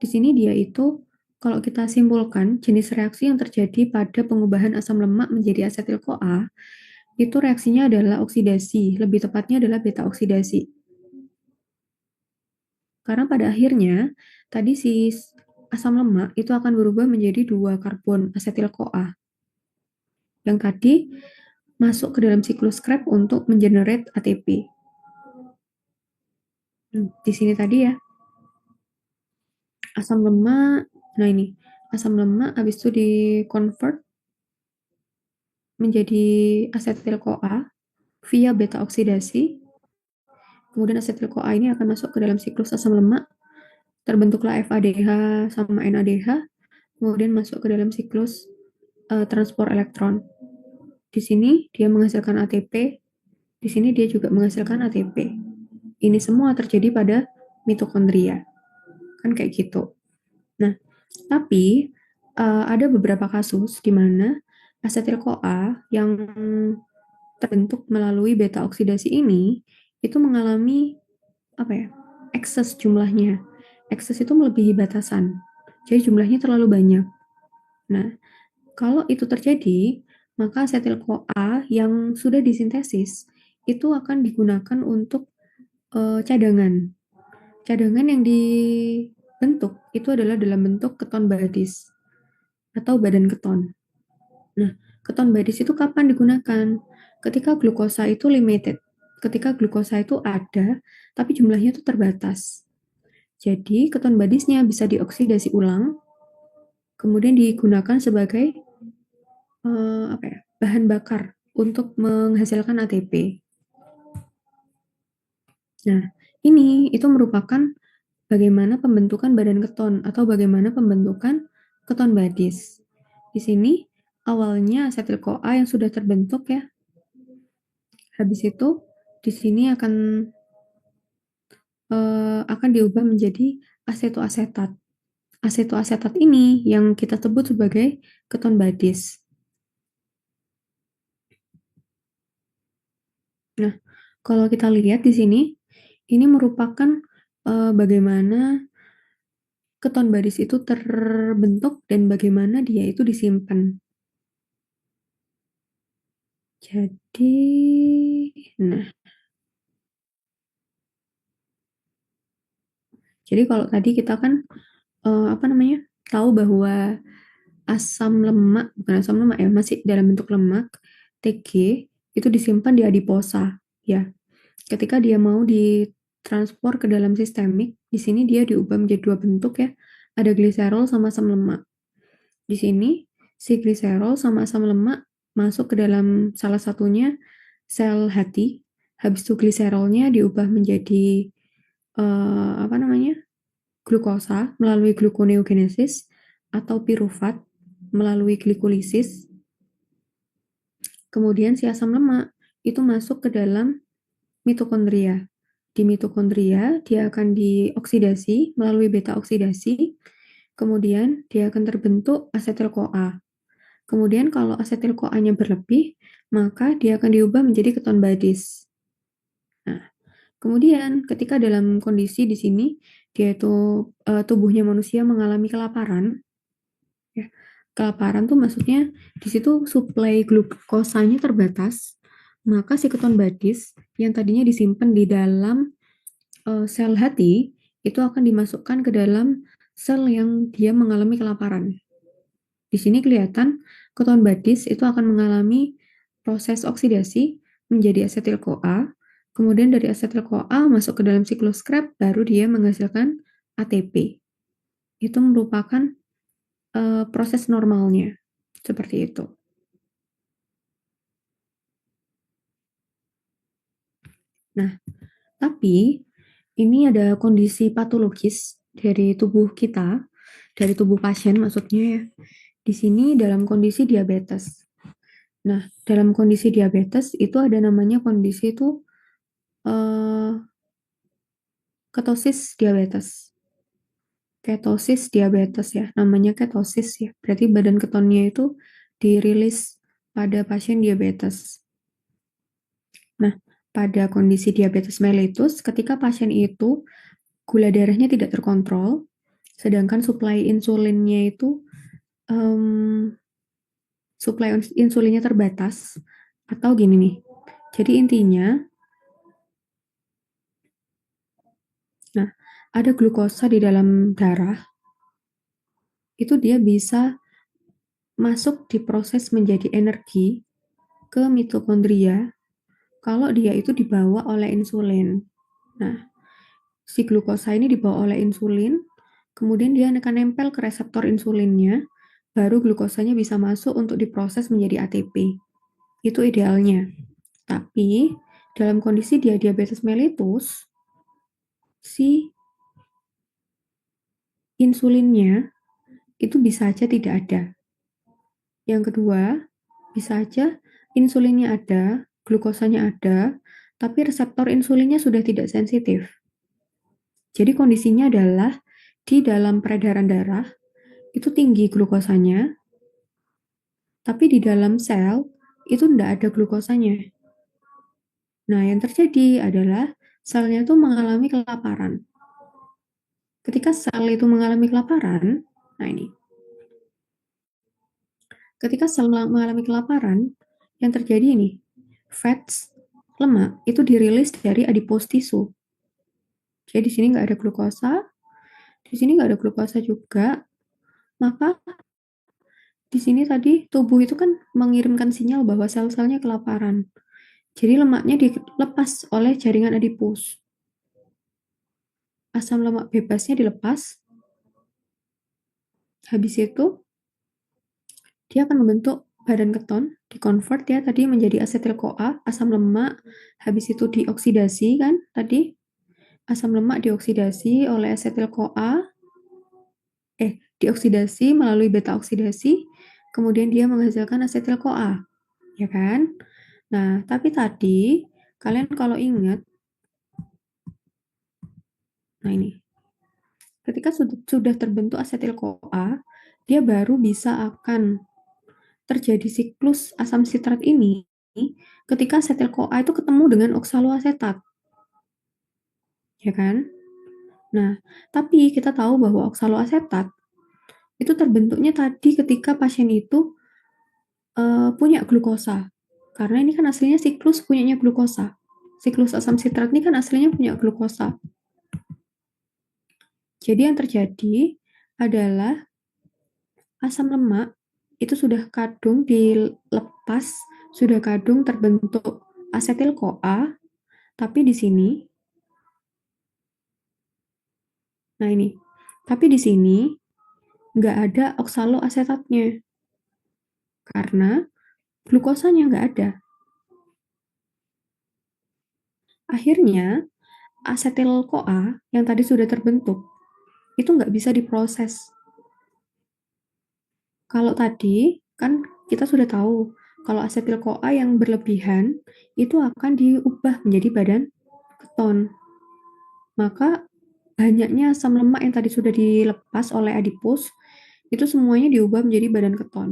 di sini dia itu kalau kita simpulkan jenis reaksi yang terjadi pada pengubahan asam lemak menjadi asetil-CoA itu reaksinya adalah oksidasi, lebih tepatnya adalah beta oksidasi. Karena pada akhirnya tadi si asam lemak itu akan berubah menjadi 2 karbon asetil-CoA yang tadi masuk ke dalam siklus Krebs untuk mengenerate ATP. Di sini tadi ya, asam lemak, nah ini, asam lemak habis itu di-convert menjadi asetil-CoA via beta oksidasi. Kemudian asetil-CoA ini akan masuk ke dalam siklus asam lemak, terbentuklah FADH sama NADH, kemudian masuk ke dalam siklus transport elektron. Di sini dia menghasilkan ATP, di sini dia juga menghasilkan ATP. Ini semua terjadi pada mitokondria. Kan kayak gitu. Nah, tapi ada beberapa kasus di mana asetil-CoA yang terbentuk melalui beta oksidasi ini itu mengalami apa ya? Ekses jumlahnya. Ekses itu melebihi batasan. Jadi jumlahnya terlalu banyak. Nah, kalau itu terjadi, maka asetil-CoA yang sudah disintesis itu akan digunakan untuk cadangan. Cadangan yang dibentuk itu adalah dalam bentuk keton badis atau badan keton. Nah, keton badis itu kapan digunakan? Ketika glukosa itu limited. Ketika glukosa itu ada, tapi jumlahnya itu terbatas. Jadi, keton badisnya bisa dioksidasi ulang, kemudian digunakan sebagai bahan bakar untuk menghasilkan ATP. Nah, ini itu merupakan bagaimana pembentukan badan keton atau bagaimana pembentukan keton badis. Di sini awalnya asetil-CoA yang sudah terbentuk ya. Habis itu di sini akan diubah menjadi asetoasetat. Asetoasetat ini yang kita sebut sebagai keton badis. Nah, kalau kita lihat di sini, ini merupakan bagaimana keton badis itu terbentuk dan bagaimana dia itu disimpan. Jadi, nah, jadi kalau tadi kita kan tahu bahwa asam lemak, bukan asam lemak ya, masih dalam bentuk lemak, TG, itu disimpan di adiposa, ya. Ketika dia mau ditransport ke dalam sistemik, di sini dia diubah menjadi 2 bentuk ya, ada gliserol sama asam lemak. Di sini, si gliserol sama asam lemak masuk ke dalam salah satunya sel hati, Habis itu gliserolnya diubah menjadi glukosa melalui gluconeogenesis atau pirufat melalui glikolisis. Kemudian si asam lemak itu masuk ke dalam mitokondria. Di mitokondria dia akan dioksidasi melalui beta oksidasi. Kemudian dia akan terbentuk asetil-CoA. Kemudian kalau asetil-CoA-nya berlebih, maka dia akan diubah menjadi keton badis. Nah, kemudian ketika dalam kondisi di sini dia itu tubuhnya manusia mengalami kelaparan, ya. Kelaparan tuh maksudnya di situ suplai glukosanya terbatas, maka si keton badis yang tadinya disimpan di dalam sel hati itu akan dimasukkan ke dalam sel yang dia mengalami kelaparan. Di sini kelihatan keton badis itu akan mengalami proses oksidasi menjadi asetil-CoA, kemudian dari asetil-CoA masuk ke dalam siklus Krebs, baru dia menghasilkan ATP. Itu merupakan proses normalnya, seperti itu. Nah, tapi ini ada kondisi patologis dari tubuh kita, dari tubuh pasien maksudnya ya. Di sini dalam kondisi diabetes. Nah, dalam kondisi diabetes itu ada namanya kondisi itu eh, ketosis diabetes. Ketosis diabetes ya, namanya ketosis ya. Berarti badan ketonnya itu dirilis pada pasien diabetes. Nah, pada kondisi diabetes mellitus, ketika pasien itu gula darahnya tidak terkontrol, sedangkan suplai insulinnya itu suplai insulinnya terbatas, atau gini nih. Jadi intinya, nah, ada glukosa di dalam darah, itu dia bisa masuk diproses menjadi energi ke mitokondria kalau dia itu dibawa oleh insulin. Nah, si glukosa ini dibawa oleh insulin, kemudian dia akan nempel ke reseptor insulinnya, baru glukosanya bisa masuk untuk diproses menjadi ATP. Itu idealnya. Tapi dalam kondisi dia diabetes mellitus, si insulinnya itu bisa aja tidak ada. Yang kedua, bisa aja insulinnya ada, glukosanya ada, tapi reseptor insulinnya sudah tidak sensitif. Jadi kondisinya adalah di dalam peredaran darah itu tinggi glukosanya, tapi di dalam sel itu tidak ada glukosanya. Nah, yang terjadi adalah selnya itu mengalami kelaparan. Ketika sel itu mengalami kelaparan, nah ini, ketika sel mengalami kelaparan, yang terjadi ini, fats, lemak, itu dirilis dari adipose tissue. Jadi di sini nggak ada glukosa, di sini nggak ada glukosa juga, maka di sini tadi tubuh itu kan mengirimkan sinyal bahwa sel-selnya kelaparan. Jadi lemaknya dilepas oleh jaringan adipose. Asam lemak bebasnya dilepas, habis itu dia akan membentuk badan keton, dikonvert ya tadi menjadi asetil-CoA, asam lemak, habis itu dioksidasi kan tadi, asam lemak dioksidasi oleh asetil-CoA, dioksidasi melalui beta oksidasi, kemudian dia menghasilkan asetil-CoA, ya kan? Nah, tapi tadi kalian kalau ingat, nah ini, ketika sudah terbentuk asetil-CoA, dia baru bisa akan terjadi siklus asam sitrat ini ketika asetil-CoA itu ketemu dengan oksaloasetat, ya kan? Nah, tapi kita tahu bahwa oksaloasetat itu terbentuknya tadi ketika pasien itu punya glukosa. Karena ini kan aslinya siklus punyanya glukosa. Siklus asam sitrat ini kan aslinya punya glukosa. Jadi yang terjadi adalah asam lemak itu sudah kadung dilepas, sudah kadung terbentuk asetil-CoA, tapi di sini, nah ini, tapi di sini nggak ada oksaloasetatnya karena glukosanya nggak ada. Akhirnya, asetil-CoA yang tadi sudah terbentuk, itu nggak bisa diproses. Kalau tadi, kan kita sudah tahu, kalau asetil-CoA yang berlebihan, itu akan diubah menjadi badan keton. Maka, banyaknya asam lemak yang tadi sudah dilepas oleh adipus, itu semuanya diubah menjadi badan keton.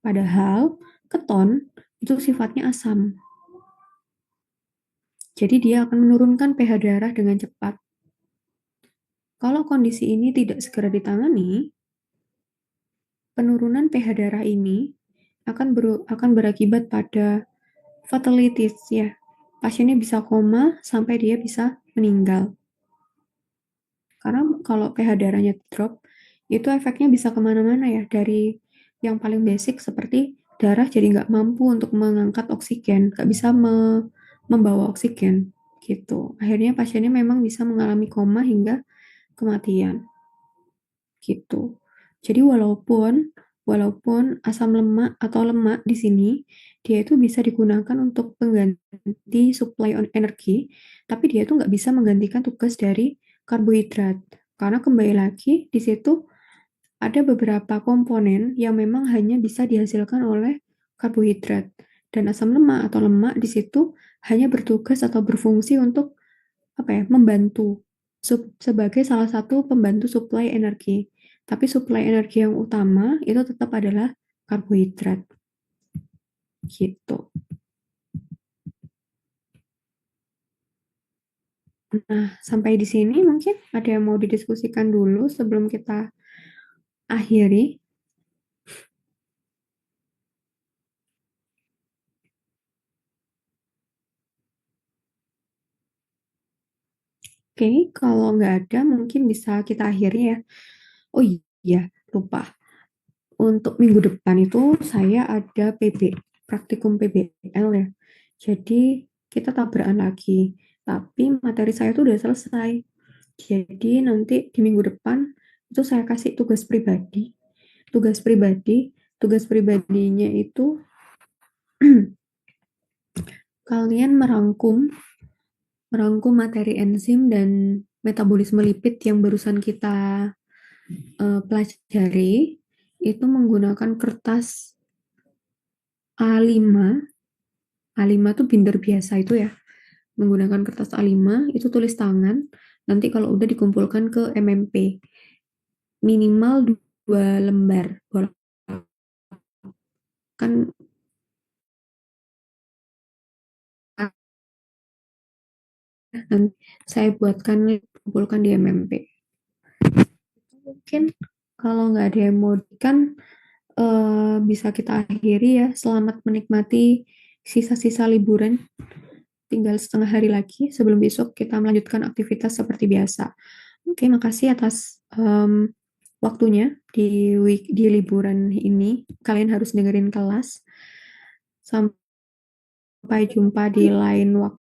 Padahal, keton itu sifatnya asam. Jadi dia akan menurunkan pH darah dengan cepat. Kalau kondisi ini tidak segera ditangani, penurunan pH darah ini akan berakibat pada fatalities ya. Pasiennya bisa koma sampai dia bisa meninggal. Karena kalau pH darahnya drop, itu efeknya bisa kemana-mana ya. Dari yang paling basic seperti darah jadi nggak mampu untuk mengangkat oksigen, nggak bisa membawa oksigen gitu. Akhirnya pasiennya memang bisa mengalami koma hingga kematian gitu. Jadi walaupun asam lemak atau lemak di sini dia itu bisa digunakan untuk pengganti suplai energi, tapi dia itu nggak bisa menggantikan tugas dari karbohidrat. Karena kembali lagi di situ ada beberapa komponen yang memang hanya bisa dihasilkan oleh karbohidrat. Dan asam lemak atau lemak di situ hanya bertugas atau berfungsi untuk membantu sebagai salah satu pembantu suplai energi. Tapi suplai energi yang utama itu tetap adalah karbohidrat. Gitu. Nah, sampai di sini mungkin ada yang mau didiskusikan dulu sebelum kita akhiri. Oke, kalau nggak ada mungkin bisa kita akhiri ya. Oh iya, lupa. Untuk minggu depan itu saya ada PB, praktikum PBL ya. Jadi kita tabrakan lagi. Tapi materi saya tuh udah selesai. Jadi nanti di minggu depan itu saya kasih tugas pribadi. Tugas pribadi, tugas pribadinya itu kalian merangkum materi enzim dan metabolisme lipid yang barusan kita pelajari itu menggunakan kertas A5. A5 tuh binder biasa itu ya. Menggunakan kertas A5 itu tulis tangan. Nanti kalau udah dikumpulkan ke MMP. Minimal 2 lembar. Kan nanti saya buatkan kumpulkan di MMP. Mungkin kalau nggak ada yang mau kan bisa kita akhiri ya. Selamat menikmati sisa-sisa liburan. Tinggal setengah hari lagi sebelum besok kita melanjutkan aktivitas seperti biasa. Oke, makasih atas waktunya di liburan ini. Kalian harus dengerin kelas. Sampai jumpa di lain waktu.